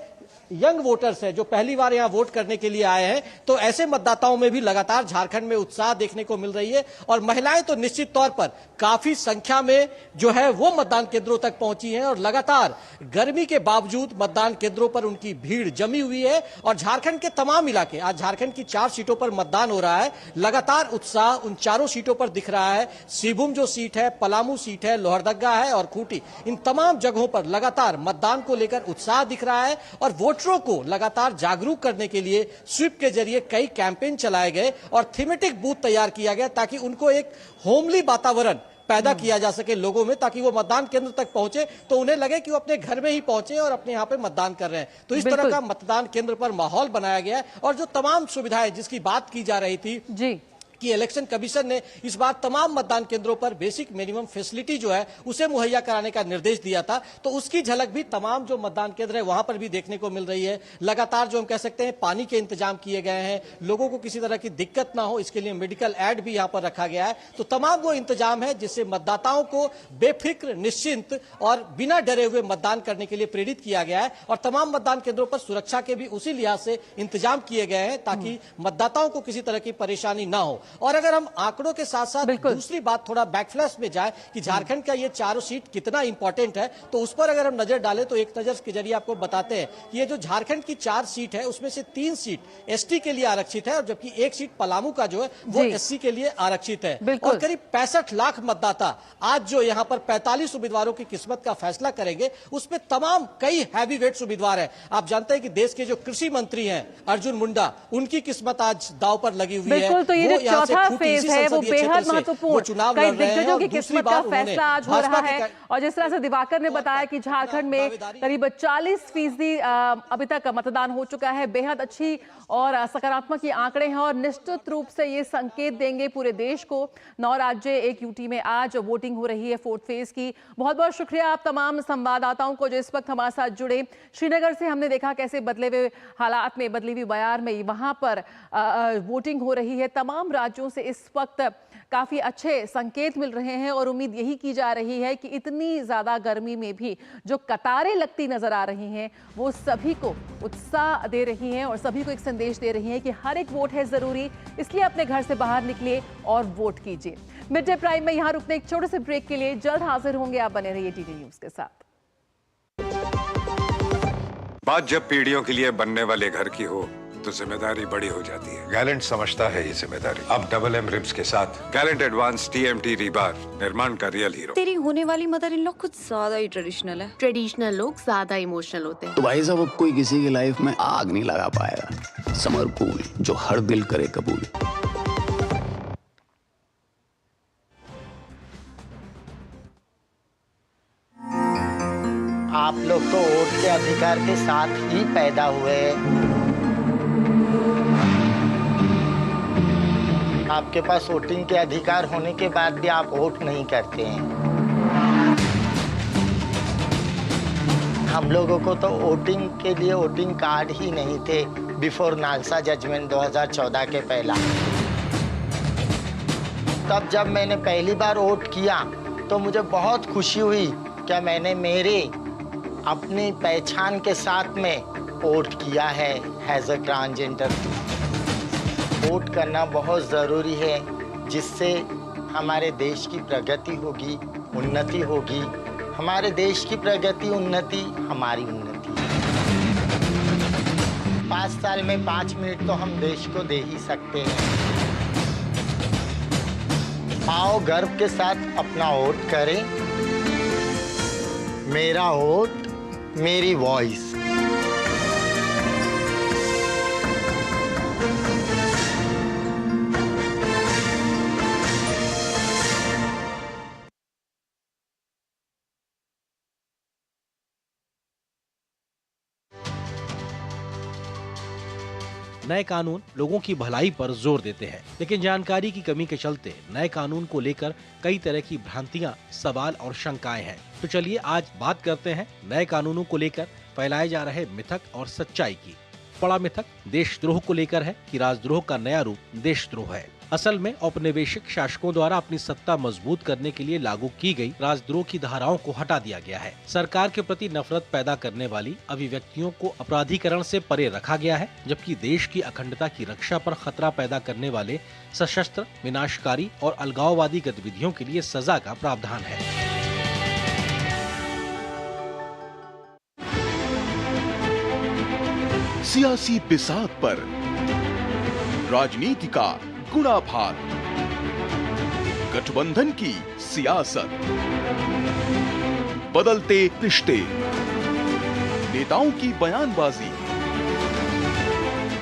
यंग वोटर्स हैं जो पहली बार यहाँ वोट करने के लिए आए हैं, तो ऐसे मतदाताओं में भी लगातार झारखंड में उत्साह देखने को मिल रही है। और महिलाएं तो निश्चित तौर पर काफी संख्या में जो है वो मतदान केंद्रों तक पहुंची हैं और लगातार गर्मी के बावजूद मतदान केंद्रों पर उनकी भीड़ जमी हुई है। और झारखंड के तमाम इलाके, आज झारखंड की 4 सीटों पर मतदान हो रहा है, लगातार उत्साह उन चारों सीटों पर दिख रहा है। सिबुम जो सीट है, पलामू सीट है, लोहरदगा है और खूंटी, इन तमाम जगहों पर लगातार मतदान को लेकर उत्साह दिख रहा है। और वोटरों को लगातार जागरूक करने के लिए स्वीप के जरिए कई कैंपेन चलाए गए और थीमेटिक बूथ तैयार किया गया ताकि उनको एक होमली वातावरण पैदा किया जा सके लोगों में, ताकि वो मतदान केंद्र तक पहुंचे तो उन्हें लगे कि वो अपने घर में ही पहुंचे और अपने यहाँ पे मतदान कर रहे हैं। तो इस तरह का मतदान केंद्र पर माहौल बनाया गया है। और जो तमाम सुविधाएं जिसकी बात की जा रही थी जी कि इलेक्शन कमीशन ने इस बार तमाम मतदान केंद्रों पर बेसिक मिनिमम फैसिलिटी जो है उसे मुहैया कराने का निर्देश दिया था, तो उसकी झलक भी तमाम जो मतदान केंद्र है वहां पर भी देखने को मिल रही है। लगातार जो हम कह सकते हैं पानी के इंतजाम किए गए हैं, लोगों को किसी तरह की दिक्कत ना हो इसके लिए मेडिकल एड भी यहां पर रखा गया है। तो तमाम वो इंतजाम है जिससे मतदाताओं को बेफिक्र, निश्चिंत और बिना डरे हुए मतदान करने के लिए प्रेरित किया गया है। और तमाम मतदान केंद्रों पर सुरक्षा के भी उसी लिहाज से इंतजाम किए गए हैं ताकि मतदाताओं को किसी तरह की परेशानी ना हो। और अगर हम आंकड़ों के साथ साथ दूसरी बात थोड़ा बैकफ्लैश में जाए कि झारखंड का ये चारों सीट कितना इंपॉर्टेंट है, तो उस पर अगर हम नजर डालें तो एक नजर के जरिए आपको बताते हैं कि ये जो झारखंड की 4 सीट है उसमें से 3 सीट एसटी के लिए आरक्षित है और जबकि 1 सीट पलामू का जो है वो एससी के लिए आरक्षित है। और करीब 65 लाख मतदाता आज जो यहाँ पर 45 उम्मीदवारों की किस्मत का फैसला करेंगे, उसमें तमाम कई हैवी वेट्स उम्मीदवार है। आप जानते हैं कि देश के जो कृषि मंत्री हैं अर्जुन मुंडा, उनकी किस्मत आज दाव पर लगी हुई है। तो ये जो चौथा फेज है वो बेहद महत्वपूर्ण, कई दिग्गजों की किस्मत का फैसला आज हो रहा है। और जिस तरह से दिवाकर ने बताया कि झारखंड में करीब 40% अभी तक मतदान हो चुका है, बेहद अच्छी और सकारात्मक ये आंकड़े हैं और निश्चित रूप से ये संकेत देंगे पूरे देश को। 9 राज्य 1 यूटी में आज वोटिंग हो रही है 4th फेज की। बहुत बहुत शुक्रिया आप तमाम संवाददाताओं को जो इस वक्त हमारे साथ जुड़े। श्रीनगर से हमने देखा कैसे बदले हुए हालात में, बदली हुई बयार में वहां पर वोटिंग हो रही है। तमाम राज्यों से इस वक्त काफी अच्छे संकेत मिल रहे हैं और उम्मीद यही की जा रही है कि इतनी ज्यादा गर्मी में भी जो कतारें लगती नजर आ रही हैं वो सभी को उत्साह दे रही हैं और सभी को एक संदेश दे रही हैं कि हर एक वोट है जरूरी, इसलिए अपने घर से बाहर निकलिए और वोट कीजिए। मिड डे प्राइम में यहां रुकने एक छोटे से ब्रेक के लिए जल्द हाजिर होंगे। आप बने रहिए टीटी न्यूज के साथ। बात जब पीढ़ियों के लिए बनने वाले घर की हो तो जिम्मेदारी बड़ी हो जाती है। गैलेंट समझता है ये जिम्मेदारी। अब डबल एम रिब्स के साथ गैलेंट एडवांस TMT रीबार, निर्माण का रियल हीरो। तेरी होने वाली मदर इन लोग कुछ ज्यादा ही ट्रेडिशनल है। ट्रेडिशनल लोग ज्यादा इमोशनल होते हैं। तो भाई साहब अब कोई किसी की लाइफ में आग नहीं लगा पाएगा। समर कूल, जो हर दिल करे कबूल। आप लोग तो वोट के अधिकार के साथ ही पैदा हुए। आपके पास वोटिंग के अधिकार होने के बाद भी आप वोट नहीं करते हैं। हम लोगों को तो वोटिंग के लिए वोटिंग कार्ड ही नहीं थे बिफोर नालसा जजमेंट 2014 के पहला। तब जब मैंने पहली बार वोट किया तो मुझे बहुत खुशी हुई कि मैंने मेरे अपनी पहचान के साथ में वोट किया है एज अ ट्रांसजेंडर। वोट करना बहुत ज़रूरी है, जिससे हमारे देश की प्रगति होगी, उन्नति होगी। हमारे देश की प्रगति, उन्नति हमारी उन्नति। 5 साल में 5 मिनट तो हम देश को दे ही सकते हैं। आओ गर्व के साथ अपना वोट करें। मेरा वोट, मेरी वॉइस। नए कानून लोगों की भलाई पर जोर देते हैं, लेकिन जानकारी की कमी के चलते नए कानून को लेकर कई तरह की भ्रांतियां, सवाल और शंकाएं हैं। तो चलिए आज बात करते हैं नए कानूनों को लेकर फैलाए जा रहे मिथक और सच्चाई की। बड़ा मिथक देशद्रोह को लेकर है कि राजद्रोह का नया रूप देशद्रोह है। असल में औपनिवेशिक शासकों द्वारा अपनी सत्ता मजबूत करने के लिए लागू की गई राजद्रोह की धाराओं को हटा दिया गया है। सरकार के प्रति नफरत पैदा करने वाली अभिव्यक्तियों को अपराधीकरण से परे रखा गया है, जबकि देश की अखंडता की रक्षा पर खतरा पैदा करने वाले सशस्त्र, विनाशकारी और अलगाववादी गतिविधियों के लिए सजा का प्रावधान है। सियासी बिसात पर राजनीति का गुणाभार, गठबंधन की सियासत, बदलते रिश्ते, नेताओं की बयानबाजी।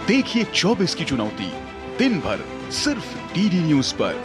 देखिए 24 की चुनौती दिन भर सिर्फ डीडी न्यूज पर।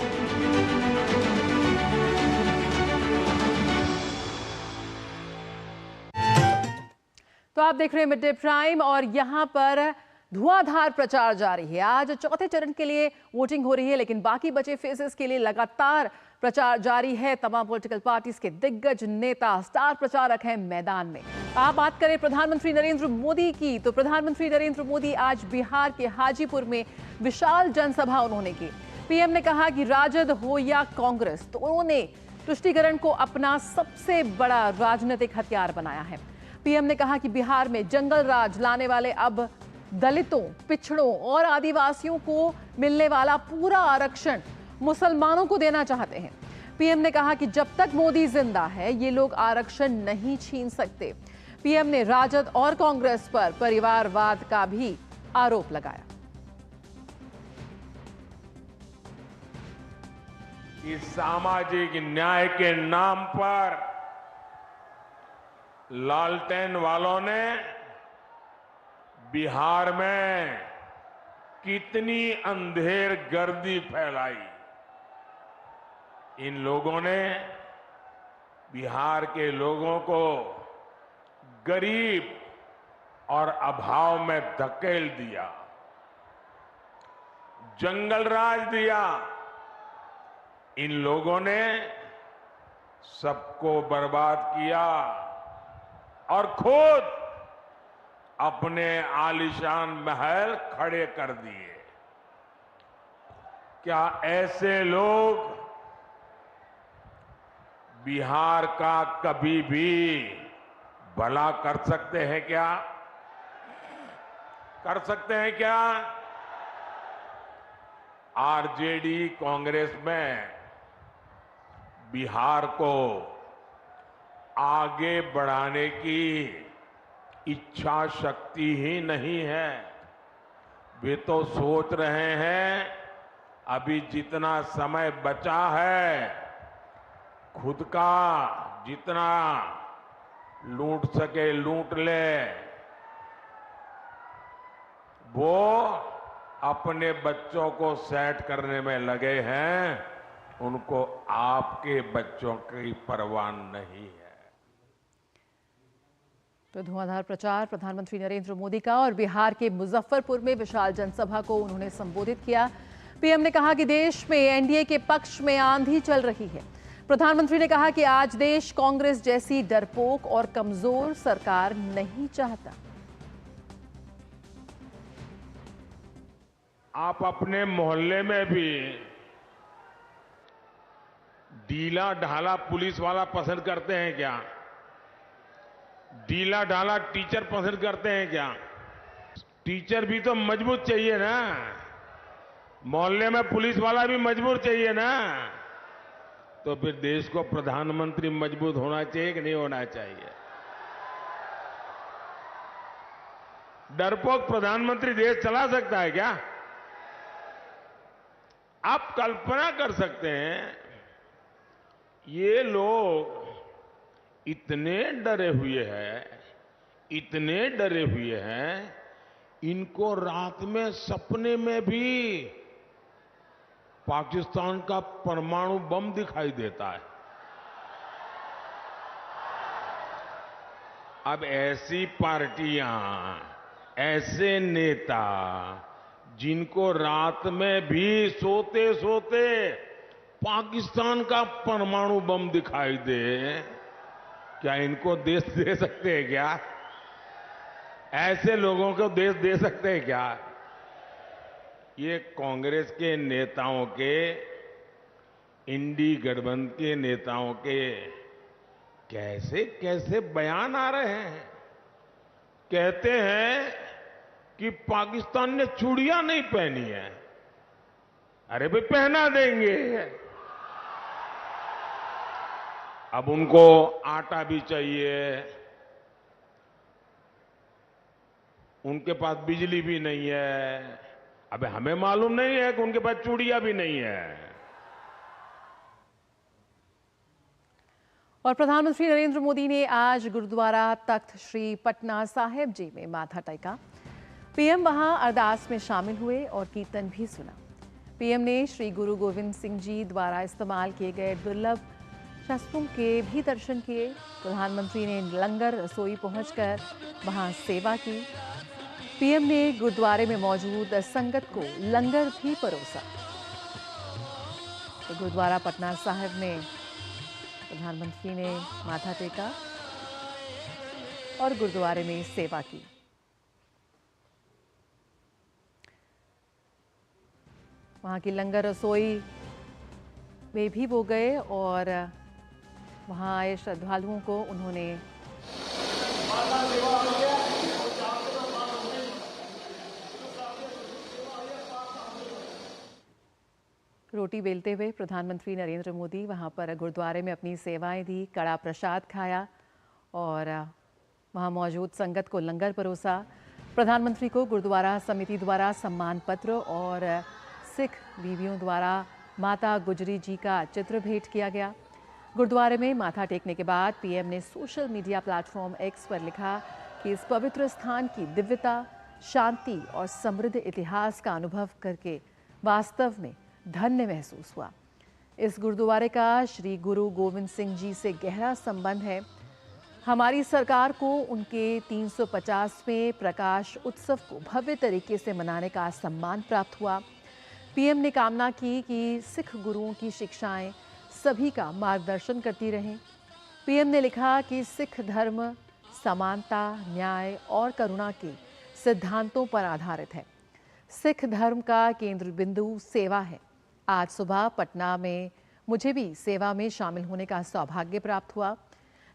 तो आप देख रहे हैं मिड डे प्राइम और यहाँ पर धुआंधार प्रचार जारी है। आज चौथे चरण के लिए वोटिंग हो रही है, लेकिन बाकी बचे फेजेस के लिए लगातार प्रचार जारी है। तमाम पॉलिटिकल पार्टीज के दिग्गज नेता, स्टार प्रचारक हैं मैदान में। आप बात करें प्रधानमंत्री नरेंद्र मोदी की, तो प्रधानमंत्री नरेंद्र मोदी आज बिहार के हाजीपुर में विशाल जनसभा उन्होंने की। पीएम ने कहा कि राजद हो या कांग्रेस, तो उन्होंने तुष्टीकरण को अपना सबसे बड़ा राजनीतिक हथियार बनाया है। पीएम ने कहा कि बिहार में जंगल राज लाने वाले अब दलितों, पिछड़ों और आदिवासियों को मिलने वाला पूरा आरक्षण मुसलमानों को देना चाहते हैं। पीएम ने कहा कि जब तक मोदी जिंदा है ये लोग आरक्षण नहीं छीन सकते। पीएम ने राजद और कांग्रेस पर परिवारवाद का भी आरोप लगाया। इस सामाजिक न्याय के नाम पर लालटेन वालों ने बिहार में कितनी अंधेर गर्दी फैलाई। इन लोगों ने बिहार के लोगों को गरीब और अभाव में धकेल दिया, जंगल राज दिया। इन लोगों ने सबको बर्बाद किया और खुद अपने आलीशान महल खड़े कर दिए। क्या ऐसे लोग बिहार का कभी भी भला कर सकते हैं क्या? कर सकते हैं क्या? आरजेडी कांग्रेस में बिहार को आगे बढ़ाने की इच्छा शक्ति ही नहीं है। वे तो सोच रहे हैं अभी जितना समय बचा है, खुद का जितना लूट सके लूट ले। वो अपने बच्चों को सेट करने में लगे हैं, उनको आपके बच्चों की परवाह नहीं है। तो धुआंधार प्रचार प्रधानमंत्री नरेंद्र मोदी का, और बिहार के मुजफ्फरपुर में विशाल जनसभा को उन्होंने संबोधित किया। पीएम ने कहा कि देश में एनडीए के पक्ष में आंधी चल रही है। प्रधानमंत्री ने कहा कि आज देश कांग्रेस जैसी डरपोक और कमजोर सरकार नहीं चाहता। आप अपने मोहल्ले में भी ढीला ढाला पुलिस वाला पसंद करते हैं क्या? ढीला ढाला टीचर पसंद करते हैं क्या? टीचर भी तो मजबूत चाहिए ना, मोहल्ले में पुलिस वाला भी मजबूत चाहिए ना। तो फिर देश को प्रधानमंत्री मजबूत होना चाहिए कि नहीं होना चाहिए? डरपोक प्रधानमंत्री देश चला सकता है क्या? आप कल्पना कर सकते हैं, ये लोग इतने डरे हुए हैं, इतने डरे हुए हैं, इनको रात में सपने में भी पाकिस्तान का परमाणु बम दिखाई देता है। अब ऐसी पार्टियां, ऐसे नेता जिनको रात में भी सोते सोते पाकिस्तान का परमाणु बम दिखाई दे, क्या इनको देश दे सकते हैं क्या? ऐसे लोगों को देश दे सकते हैं क्या? ये कांग्रेस के नेताओं के, इंडी गठबंधन के नेताओं के कैसे कैसे बयान आ रहे हैं। कहते हैं कि पाकिस्तान ने चूड़ियां नहीं पहनी है। अरे भाई पहना देंगे। अब उनको आटा भी चाहिए, उनके पास बिजली भी नहीं है। अबे हमें मालूम नहीं है कि उनके पास चूड़ियां भी नहीं है। और प्रधानमंत्री नरेंद्र मोदी ने आज गुरुद्वारा तख्त श्री पटना साहिब जी में माथा टेका। पीएम वहां अरदास में शामिल हुए और कीर्तन भी सुना। पीएम ने श्री गुरु गोविंद सिंह जी द्वारा इस्तेमाल किए गए दुर्लभ शस्त्रों के भी दर्शन किए। प्रधानमंत्री ने लंगर रसोई पहुंचकर वहां सेवा की। पीएम ने गुरुद्वारे में मौजूद संगत को लंगर भी परोसा। तो गुरुद्वारा पटना साहिब में प्रधानमंत्री ने माथा टेका और गुरुद्वारे में सेवा की। वहां की लंगर रसोई में भी वो गए और वहां आए श्रद्धालुओं को उन्होंने रोटी बेलते हुए प्रधानमंत्री नरेंद्र मोदी वहां पर गुरुद्वारे में अपनी सेवाएं दी, कड़ा प्रसाद खाया और वहां मौजूद संगत को लंगर परोसा। प्रधानमंत्री को गुरुद्वारा समिति द्वारा सम्मान पत्र और सिख बीवियों द्वारा माता गुजरी जी का चित्र भेंट किया गया। गुरुद्वारे में माथा टेकने के बाद पीएम ने सोशल मीडिया प्लेटफॉर्म एक्स पर लिखा कि इस पवित्र स्थान की दिव्यता, शांति और समृद्ध इतिहास का अनुभव करके वास्तव में धन्य महसूस हुआ। इस गुरुद्वारे का श्री गुरु गोविंद सिंह जी से गहरा संबंध है। हमारी सरकार को उनके 350वें प्रकाश उत्सव को भव्य तरीके से मनाने का सम्मान प्राप्त हुआ। पीएम ने कामना की कि सिख गुरुओं की शिक्षाएं सभी का मार्गदर्शन करती रहें। पीएम ने लिखा कि सिख धर्म समानता, न्याय और करुणा के सिद्धांतों पर आधारित है। सिख धर्म का केंद्र बिंदु सेवा है। आज सुबह पटना में मुझे भी सेवा में शामिल होने का सौभाग्य प्राप्त हुआ।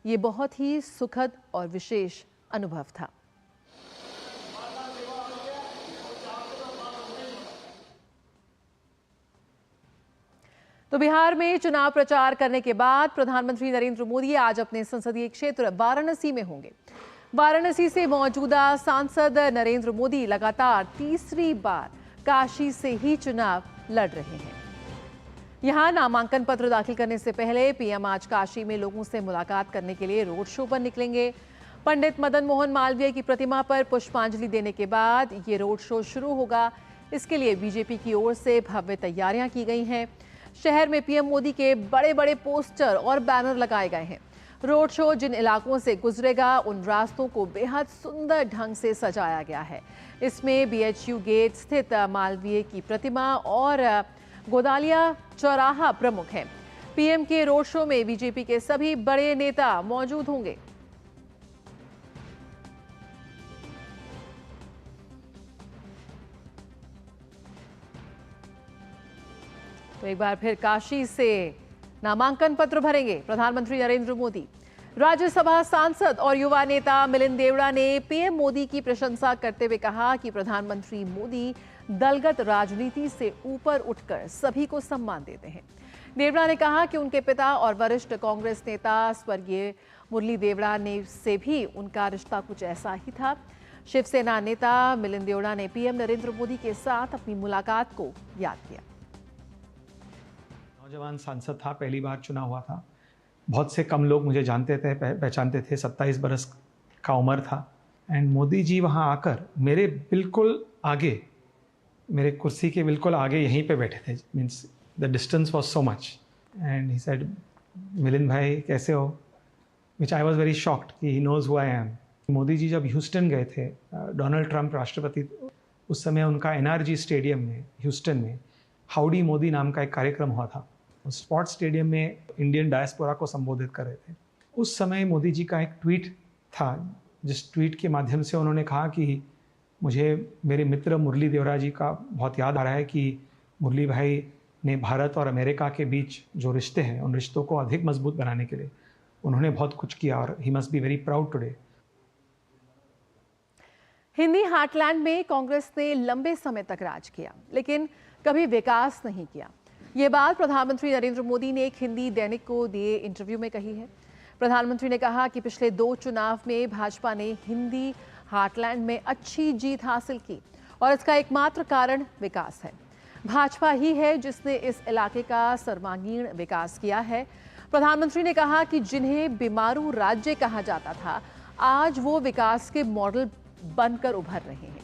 ये बहुत ही सुखद और विशेष अनुभव था। तो बिहार में चुनाव प्रचार करने के बाद प्रधानमंत्री नरेंद्र मोदी आज अपने संसदीय क्षेत्र वाराणसी में होंगे। वाराणसी से मौजूदा सांसद नरेंद्र मोदी लगातार तीसरी बार काशी से ही चुनाव लड़ रहे हैं। यहां नामांकन पत्र दाखिल करने से पहले पीएम आज काशी में लोगों से मुलाकात करने के लिए रोड शो पर निकलेंगे। पंडित मदन मोहन मालवीय की प्रतिमा पर पुष्पांजलि देने के बाद ये रोड शो शुरू होगा। इसके लिए बीजेपी की ओर से भव्य तैयारियां की गई हैं। शहर में पीएम मोदी के बड़े बड़े पोस्टर और बैनर लगाए गए हैं। रोड शो जिन इलाकों से गुजरेगा उन रास्तों को बेहद सुंदर ढंग से सजाया गया है। इसमें बीएचयू गेट स्थित मालवीय की प्रतिमा और गोदालिया चौराहा प्रमुख हैं। पीएम के रोड शो में बीजेपी के सभी बड़े नेता मौजूद होंगे। तो एक बार फिर काशी से नामांकन पत्र भरेंगे प्रधानमंत्री नरेंद्र मोदी। राज्यसभा सांसद और युवा नेता मिलिंद देवड़ा ने पीएम मोदी की प्रशंसा करते हुए कहा कि प्रधानमंत्री मोदी दलगत राजनीति से ऊपर उठकर सभी को सम्मान देते हैं। देवड़ा ने कहा कि उनके पिता और वरिष्ठ कांग्रेस नेता स्वर्गीय मुरली देवड़ा ने से भी उनका रिश्ता कुछ ऐसा ही था। शिवसेना नेता मिलिंद देवड़ा ने पीएम नरेंद्र मोदी के साथ अपनी मुलाकात को याद किया। नौजवान सांसद था, पहली बार चुनाव हुआ था। बहुत से कम लोग मुझे जानते थे, पहचानते थे। 27 बरस का उम्र था एंड मोदी जी वहाँ आकर मेरे बिल्कुल आगे, मेरे कुर्सी के बिल्कुल आगे यहीं पे बैठे थे। Means the distance was so much and he said, Milind भाई कैसे हो, which I was very shocked कि he knows who I am. Modi ji जब ह्यूस्टन गए थे, डोनाल्ड ट्रंप राष्ट्रपति, उस समय उनका एनआरजी स्टेडियम में ह्यूस्टन में हाउडी मोदी नाम का एक कार्यक्रम हुआ था। स्पोर्ट्स स्टेडियम में इंडियन डायस्पोरा को संबोधित कर रहे थे। उस समय मोदी जी का एक ट्वीट था, जिस ट्वीट के माध्यम से उन्होंने कहा कि मुझे मेरे मित्र मुरली देवरा जी का बहुत याद आ रहा है कि मुरली भाई ने भारत और अमेरिका के बीच जो रिश्ते हैं उन रिश्तों को अधिक मजबूत बनाने के लिए उन्होंने बहुत कुछ किया और he must be very proud today. Hindi heartland में कांग्रेस ने लंबे समय तक राज किया, लेकिन कभी विकास नहीं किया। ये बात प्रधानमंत्री नरेंद्र मोदी ने एक हिंदी दैनिक को दिए इंटरव्यू में कही है। प्रधानमंत्री ने कहा कि पिछले 2 चुनाव में भाजपा ने हिंदी हार्टलैंड में अच्छी जीत हासिल की और इसका एकमात्र कारण विकास है। भाजपा ही है जिसने इस इलाके का सर्वांगीण विकास किया है। प्रधानमंत्री ने कहा कि जिन्हें बीमारू राज्य कहा जाता था, आज वो विकास के मॉडल बनकर उभर रहे हैं।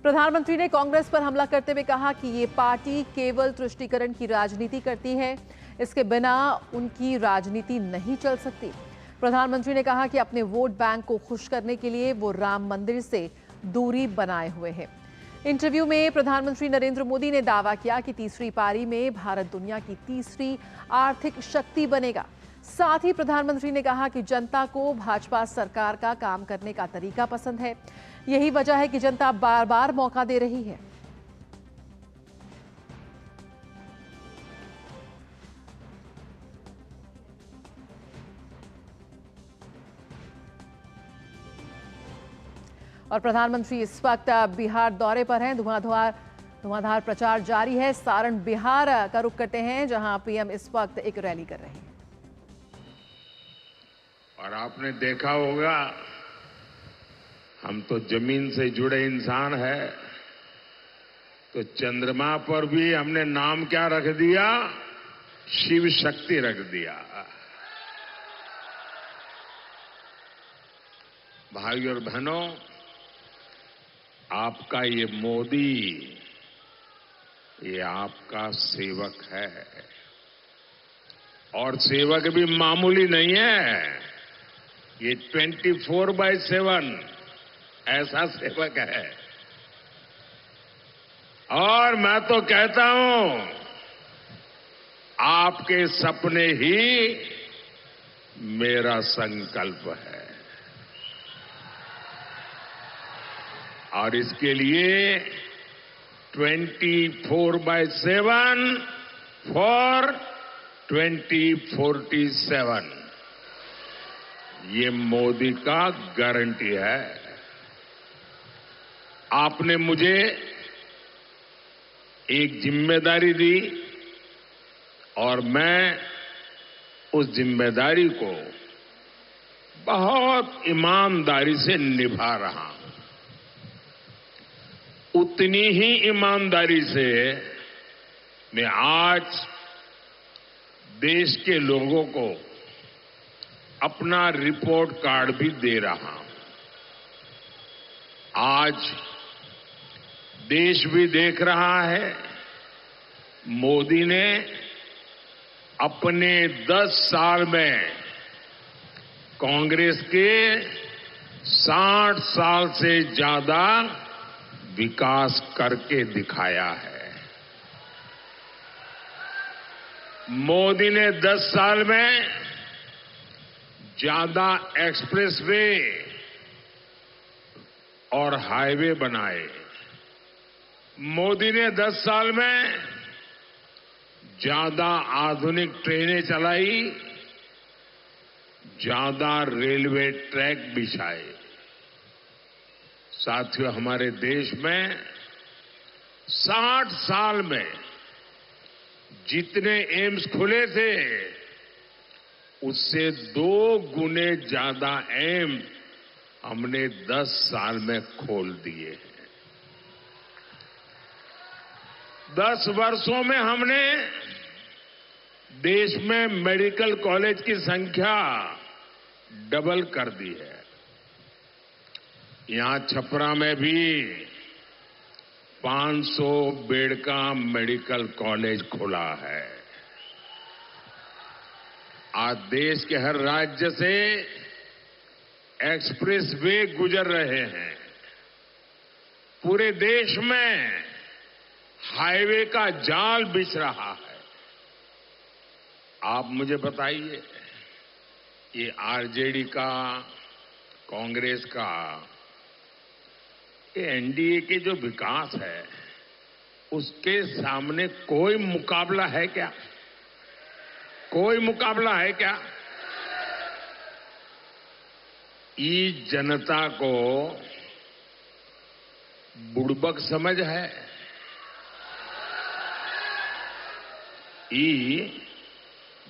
प्रधानमंत्री ने कांग्रेस पर हमला करते हुए कहा कि ये पार्टी केवल तुष्टीकरण की राजनीति करती है, इसके बिना उनकी राजनीति नहीं चल सकती। प्रधानमंत्री ने कहा कि अपने वोट बैंक को खुश करने के लिए वो राम मंदिर से दूरी बनाए हुए हैं। इंटरव्यू में प्रधानमंत्री नरेंद्र मोदी ने दावा किया कि तीसरी पारी में भारत दुनिया की तीसरी आर्थिक शक्ति बनेगा। साथ ही प्रधानमंत्री ने कहा कि जनता को भाजपा सरकार का काम करने का तरीका पसंद है। यही वजह है कि जनता बार बार मौका दे रही है। और प्रधानमंत्री इस वक्त बिहार दौरे पर हैं। धुआंधार प्रचार जारी है। सारण बिहार का रुख करते हैं, जहां पीएम इस वक्त एक रैली कर रहे हैं। और आपने देखा होगा, हम तो जमीन से जुड़े इंसान हैं, तो चंद्रमा पर भी हमने नाम क्या रख दिया? शिव शक्ति रख दिया। भाई और बहनों, आपका ये मोदी, ये आपका सेवक है, और सेवक भी मामूली नहीं है। ये 24/7 ऐसा सेवक है। और मैं तो कहता हूं, आपके सपने ही मेरा संकल्प है। और इसके लिए 24/7 फॉर 2047 ये मोदी का गारंटी है। आपने मुझे एक जिम्मेदारी दी और मैं उस जिम्मेदारी को बहुत ईमानदारी से निभा रहा हूं। उतनी ही ईमानदारी से मैं आज देश के लोगों को अपना रिपोर्ट कार्ड भी दे रहा हूं। आज देश भी देख रहा है, मोदी ने अपने 10 साल में कांग्रेस के 60 साल से ज्यादा विकास करके दिखाया है। मोदी ने 10 साल में ज्यादा एक्सप्रेसवे और हाईवे बनाए। मोदी ने 10 साल में ज्यादा आधुनिक ट्रेनें चलाई, ज्यादा रेलवे ट्रैक बिछाए। साथियों, हमारे देश में 60 साल में जितने एम्स खुले थे, उससे 2 गुने ज्यादा एम्स हमने 10 साल में खोल दिए हैं। 10 वर्षों में हमने देश में मेडिकल कॉलेज की संख्या डबल कर दी है। यहां छपरा में भी 500 बेड का मेडिकल कॉलेज खुला है। आज देश के हर राज्य से एक्सप्रेस वे गुजर रहे हैं। पूरे देश में हाईवे का जाल बिछ रहा है। आप मुझे बताइए, ये आरजेडी का, कांग्रेस का ये एनडीए के जो विकास है उसके सामने कोई मुकाबला है क्या? कोई मुकाबला है क्या? ये जनता को बुड़बक समझ है, ये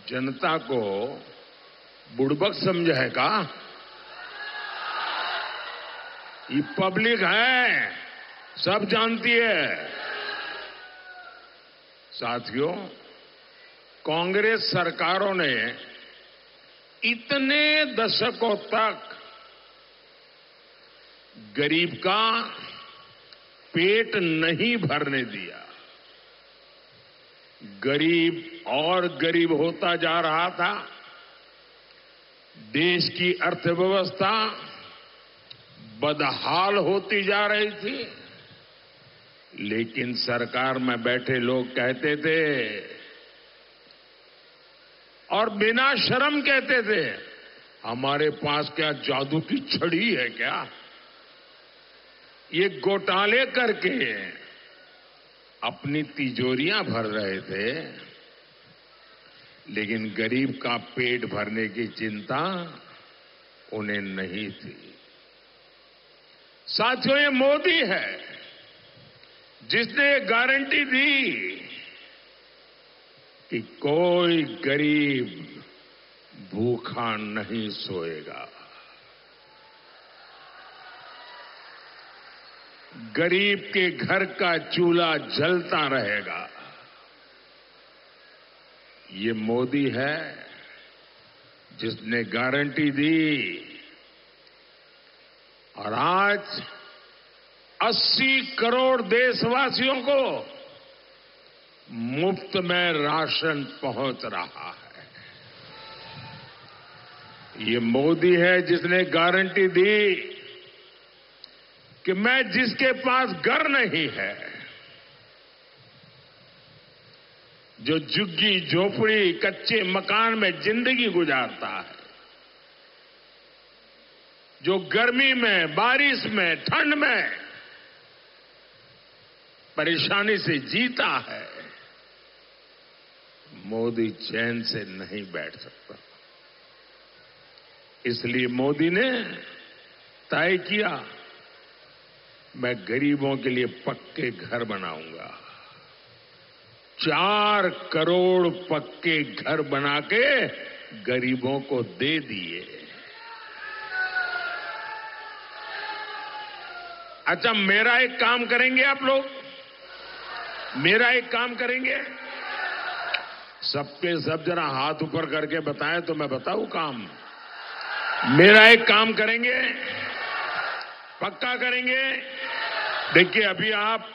जनता को बुड़बक समझ है का? ये पब्लिक है, सब जानती है। साथियों, कांग्रेस सरकारों ने इतने दशकों तक गरीब का पेट नहीं भरने दिया। गरीब और गरीब होता जा रहा था। देश की अर्थव्यवस्था बदहाल होती जा रही थी। लेकिन सरकार में बैठे लोग कहते थे और बिना शर्म कहते थे, हमारे पास क्या जादू की छड़ी है क्या? ये घोटाले करके अपनी तिजोरियां भर रहे थे, लेकिन गरीब का पेट भरने की चिंता उन्हें नहीं थी। साथियों, ये मोदी है जिसने गारंटी दी कि कोई गरीब भूखा नहीं सोएगा। गरीब के घर का चूल्हा जलता रहेगा। ये मोदी है जिसने गारंटी दी और आज 80 करोड़ देशवासियों को मुफ्त में राशन पहुंच रहा है। ये मोदी है जिसने गारंटी दी कि मैं जिसके पास घर नहीं है, जो झुग्गी झोपड़ी कच्चे मकान में जिंदगी गुजारता है, जो गर्मी में, बारिश में, ठंड में परेशानी से जीता है, मोदी चैन से नहीं बैठ सकता। इसलिए मोदी ने तय किया, मैं गरीबों के लिए पक्के घर बनाऊंगा। 4 करोड़ पक्के घर बना के गरीबों को दे दिए। अच्छा, मेरा एक काम करेंगे आप लोग, मेरा एक काम करेंगे, सबके सब जरा हाथ ऊपर करके बताएं तो मैं बताऊं काम। मेरा एक काम करेंगे, पक्का करेंगे। देखिए, अभी आप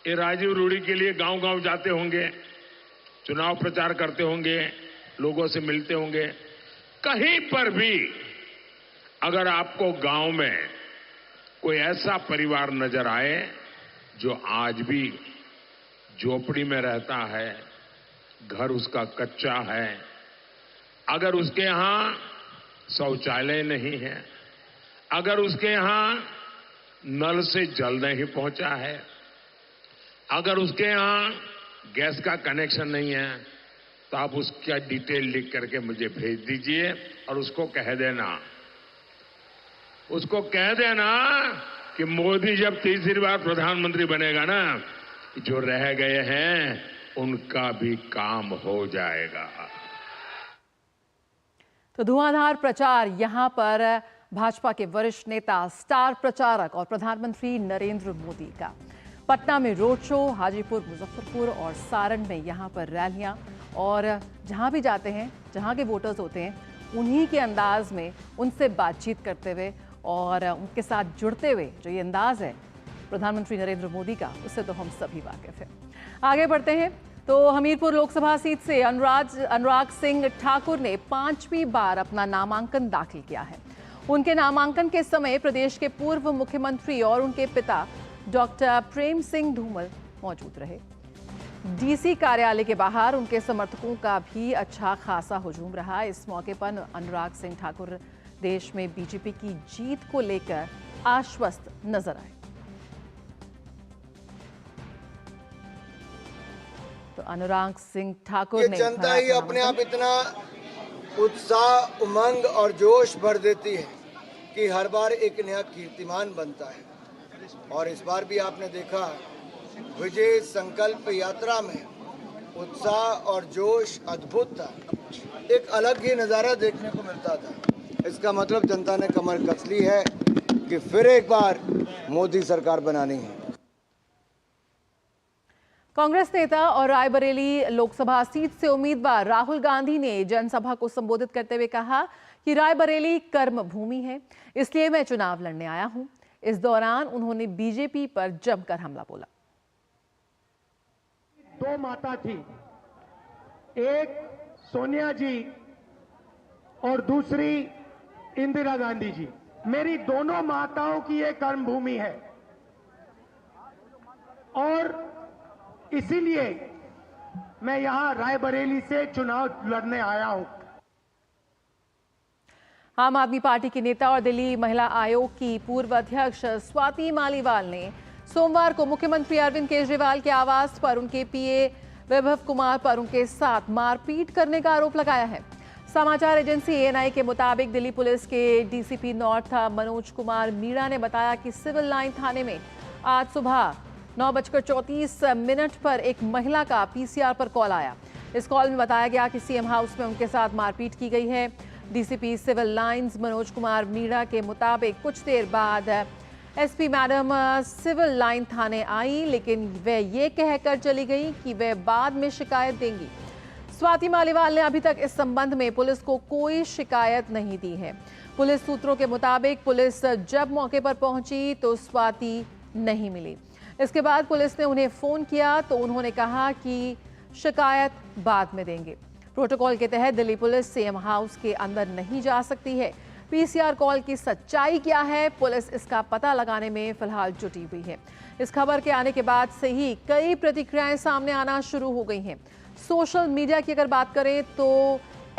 ये राजीव रूड़ी के लिए गांव गांव जाते होंगे, चुनाव प्रचार करते होंगे, लोगों से मिलते होंगे। कहीं पर भी अगर आपको गांव में कोई ऐसा परिवार नजर आए जो आज भी झोपड़ी में रहता है, घर उसका कच्चा है, अगर उसके यहां शौचालय नहीं है, अगर उसके यहां नल से जल नहीं पहुंचा है, अगर उसके यहां गैस का कनेक्शन नहीं है, तो आप उसका डिटेल लिख करके मुझे भेज दीजिए और उसको कह देना कि मोदी जब तीसरी बार प्रधानमंत्री बनेगा ना, जो रह गए हैं उनका भी काम हो जाएगा। तो धुआंधार प्रचार यहां पर भाजपा के वरिष्ठ नेता, स्टार प्रचारक और प्रधानमंत्री नरेंद्र मोदी का। पटना में रोड शो, हाजीपुर, मुजफ्फरपुर और सारण में यहां पर रैलियां, और जहां भी जाते हैं, जहां के वोटर्स होते हैं, उन्हीं के अंदाज में उनसे बातचीत करते हुए और उनके साथ जुड़ते हुए जो ये अंदाज है प्रधानमंत्री नरेंद्र मोदी का, उससे तो हम सभी वाकिफ हैं। आगे बढ़ते हैं तो हमीरपुर लोकसभा सीट से अनुराग सिंह ठाकुर ने 5वीं बार अपना नामांकन दाखिल किया है। उनके नामांकन के समय प्रदेश के पूर्व मुख्यमंत्री और उनके पिता डॉक्टर प्रेम सिंह धूमल मौजूद रहे। डीसी कार्यालय के बाहर उनके समर्थकों का भी अच्छा खासा हुजूम रहा। इस मौके पर अनुराग सिंह ठाकुर देश में बीजेपी की जीत को लेकर आश्वस्त नजर आए। अनुराग सिंह ठाकुर ये ने जनता भरा ही अपने आप इतना उत्साह, उमंग और जोश भर देती है कि हर बार एक नया कीर्तिमान बनता है। और इस बार भी आपने देखा विजय संकल्प यात्रा में उत्साह और जोश अद्भुत था। एक अलग ही नज़ारा देखने को मिलता था। इसका मतलब जनता ने कमर कस ली है कि फिर एक बार मोदी सरकार बनानी है। कांग्रेस नेता और रायबरेली लोकसभा सीट से उम्मीदवार राहुल गांधी ने जनसभा को संबोधित करते हुए कहा कि रायबरेली कर्म भूमि है, इसलिए मैं चुनाव लड़ने आया हूं। इस दौरान उन्होंने बीजेपी पर जमकर हमला बोला। दो माता थी, एक सोनिया जी और दूसरी इंदिरा गांधी जी। मेरी दोनों माताओं की ये कर्म भूमि है और इसीलिए मैं यहां रायबरेली से चुनाव लड़ने आया हूं। आम आदमी पार्टी की नेता और दिल्ली महिला आयोग की पूर्व अध्यक्ष स्वाति मालीवाल ने सोमवार को मुख्यमंत्री अरविंद केजरीवाल के आवास पर उनके पीए वैभव कुमार पर उनके साथ मारपीट करने का आरोप लगाया है। समाचार एजेंसी एएनआई के मुताबिक दिल्ली पुलिस के डीसीपी नॉर्थ मनोज कुमार मीणा ने बताया कि सिविल लाइन थाने में आज सुबह 9:34 पर एक महिला का पीसीआर पर कॉल आया। इस कॉल में बताया गया कि सीएम हाउस में उनके साथ मारपीट की गई है। DCP civil lines Manoj Kumar Meena के मुताबिक कुछ देर बाद एसपी मैडम सिविल लाइन थाने आई, लेकिन वे ये कहकर चली गई कि वे बाद में शिकायत देंगी। स्वाति मालीवाल ने अभी तक इस संबंध में पुलिस को कोई शिकायत नहीं दी है। पुलिस सूत्रों के मुताबिक पुलिस जब मौके पर पहुंची तो स्वाति नहीं मिली। इसके बाद पुलिस ने उन्हें फोन किया तो उन्होंने कहा कि शिकायत बाद में देंगे। प्रोटोकॉल के तहत दिल्ली पुलिस सीएम हाउस के अंदर नहीं जा सकती है। पीसीआर कॉल की सच्चाई क्या है, पुलिस इसका पता लगाने में फिलहाल जुटी हुई है। इस खबर के आने के बाद से ही कई प्रतिक्रियाएं सामने आना शुरू हो गई हैं। सोशल मीडिया की अगर बात करें तो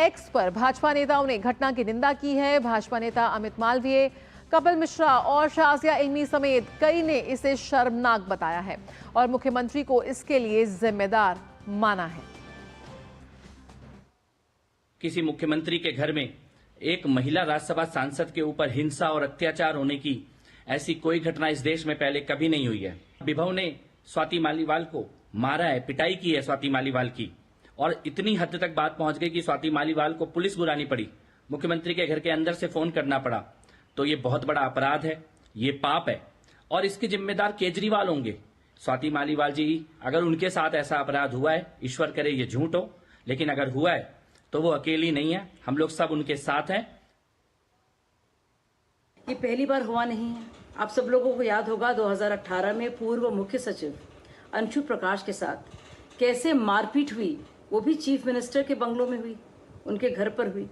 एक्स पर भाजपा नेताओं ने घटना की निंदा की है। भाजपा नेता अमित मालवीय, कपिल मिश्रा और शाजिया इल्मी समेत कई ने इसे शर्मनाक बताया है और मुख्यमंत्री को इसके लिए जिम्मेदार माना है। किसी मुख्यमंत्री के घर में एक महिला राज्यसभा सांसद के ऊपर हिंसा और अत्याचार होने की ऐसी कोई घटना इस देश में पहले कभी नहीं हुई है। विभव ने स्वाति मालीवाल को मारा है, पिटाई की है स्वाति मालीवाल की, और इतनी हद तक बात पहुंच गई कि स्वाति मालीवाल को पुलिस बुलानी पड़ी, मुख्यमंत्री के घर के अंदर से फोन करना पड़ा। तो ये बहुत बड़ा अपराध है, ये पाप है और इसके जिम्मेदार केजरीवाल होंगे। स्वाति मालीवाल जी, अगर उनके साथ ऐसा अपराध हुआ है, ईश्वर करे ये झूठ हो, लेकिन अगर हुआ है तो वो अकेली नहीं है, हम लोग सब उनके साथ हैं। ये पहली बार हुआ नहीं है। आप सब लोगों को याद होगा 2018 में पूर्व मुख्य सचिव अंशु प्रकाश के साथ कैसे मारपीट हुई, वो भी चीफ मिनिस्टर के बंगलों में हुई, उनके घर पर हुई।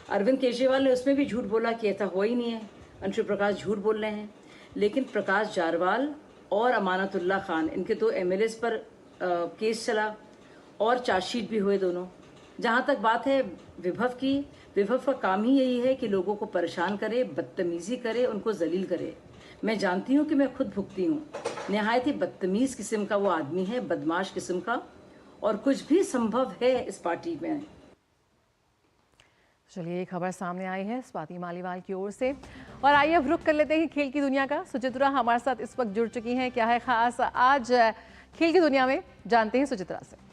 अरविंद केजरीवाल ने उसमें भी झूठ बोला कि ऐसा हुआ ही नहीं है, अंशु प्रकाश झूठ बोल रहे हैं। लेकिन प्रकाश जारवाल और अमानतुल्लाह खान, इनके 2 एमएलएस पर केस चला और चार्जशीट भी हुए दोनों। जहाँ तक बात है विभव की, विभव का काम ही यही है कि लोगों को परेशान करे, बदतमीजी करे, उनको जलील करे। मैं जानती हूँ कि मैं खुद भुगती हूँ। निहायत ही बदतमीज किस्म का वो आदमी है, बदमाश किस्म का, और कुछ भी संभव है इस पार्टी में। चलिए, खबर सामने आई है स्वाति मालीवाल की ओर से, और आइए अब रुख कर लेते हैं खेल की दुनिया का। सुचित्रा हमारे साथ इस वक्त जुड़ चुकी हैं। क्या है खास आज खेल की दुनिया में, जानते हैं सुचित्रा से।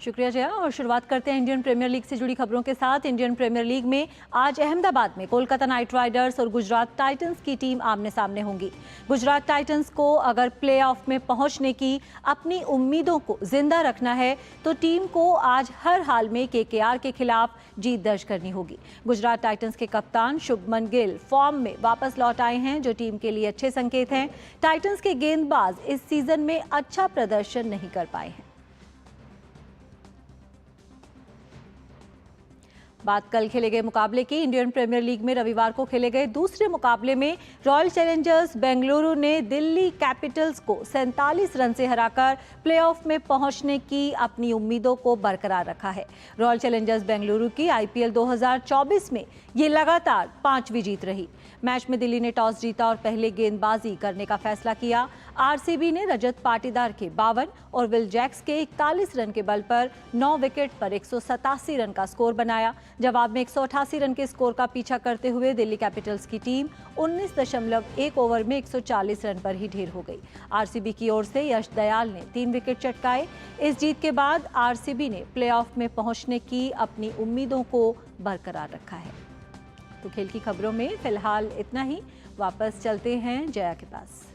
शुक्रिया जया, और शुरुआत करते हैं इंडियन प्रीमियर लीग से जुड़ी खबरों के साथ। इंडियन प्रीमियर लीग में आज अहमदाबाद में कोलकाता नाइट राइडर्स और गुजरात टाइटंस की टीम आमने सामने होंगी। गुजरात टाइटंस को अगर प्लेऑफ में पहुंचने की अपनी उम्मीदों को जिंदा रखना है तो टीम को आज हर हाल में केकेआर के खिलाफ जीत दर्ज करनी होगी। गुजरात टाइटंस के कप्तान शुभमन गिल फॉर्म में वापस लौट आए हैं, जो टीम के लिए अच्छे संकेत हैं। टाइटंस के गेंदबाज इस सीजन में अच्छा प्रदर्शन नहीं कर पाए हैं। बात कल खेले गए मुकाबले की। इंडियन प्रीमियर लीग में रविवार को खेले गए दूसरे मुकाबले में रॉयल चैलेंजर्स बेंगलुरु ने दिल्ली कैपिटल्स को 47 रन से हराकर प्लेऑफ में पहुंचने की अपनी उम्मीदों को बरकरार रखा है। रॉयल चैलेंजर्स बेंगलुरु की आईपीएल 2024 में ये लगातार 5वीं जीत रही। मैच में दिल्ली ने टॉस जीता और पहले गेंदबाजी करने का फैसला किया। आरसीबी ने रजत पाटीदार के 52 और विल जैक्स के 41 रन के बल पर 9 विकेट पर 187 रन का स्कोर बनाया। जवाब में 188 रन के स्कोर का पीछा करते हुए दिल्ली कैपिटल्स की टीम 19.1 ओवर में 140 रन पर ही ढेर हो गई। आरसीबी की ओर से यश दयाल ने 3 विकेट चटकाए। इस जीत के बाद आरसीबी ने प्लेऑफ में पहुंचने की अपनी उम्मीदों को बरकरार रखा है। तो खेल की खबरों में फिलहाल इतना ही। वापस चलते हैं जया के पास।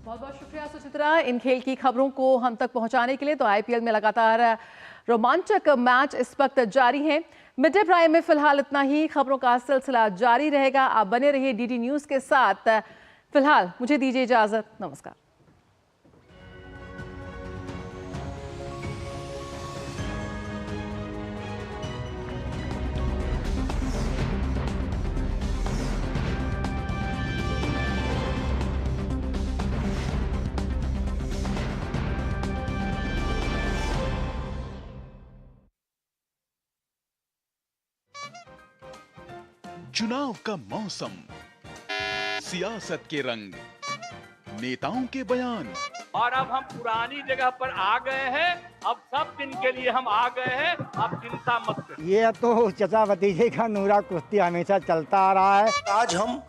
बहुत बहुत शुक्रिया सुचित्रा, इन खेल की खबरों को हम तक पहुंचाने के लिए। तो आईपीएल में लगातार रोमांचक मैच इस वक्त जारी हैं। मिड डे प्राइम में फिलहाल इतना ही। खबरों का सिलसिला जारी रहेगा। आप बने रहिए डीडी न्यूज के साथ। फिलहाल मुझे दीजिए इजाजत। नमस्कार। चुनाव का मौसम, सियासत के रंग, नेताओं के बयान, और अब हम पुरानी जगह पर आ गए हैं। अब सब दिन के लिए हम आ गए हैं, अब चिंता मत करिए। ये तो चचा भतीजे का नूरा कुश्ती हमेशा चलता आ रहा है। आज हम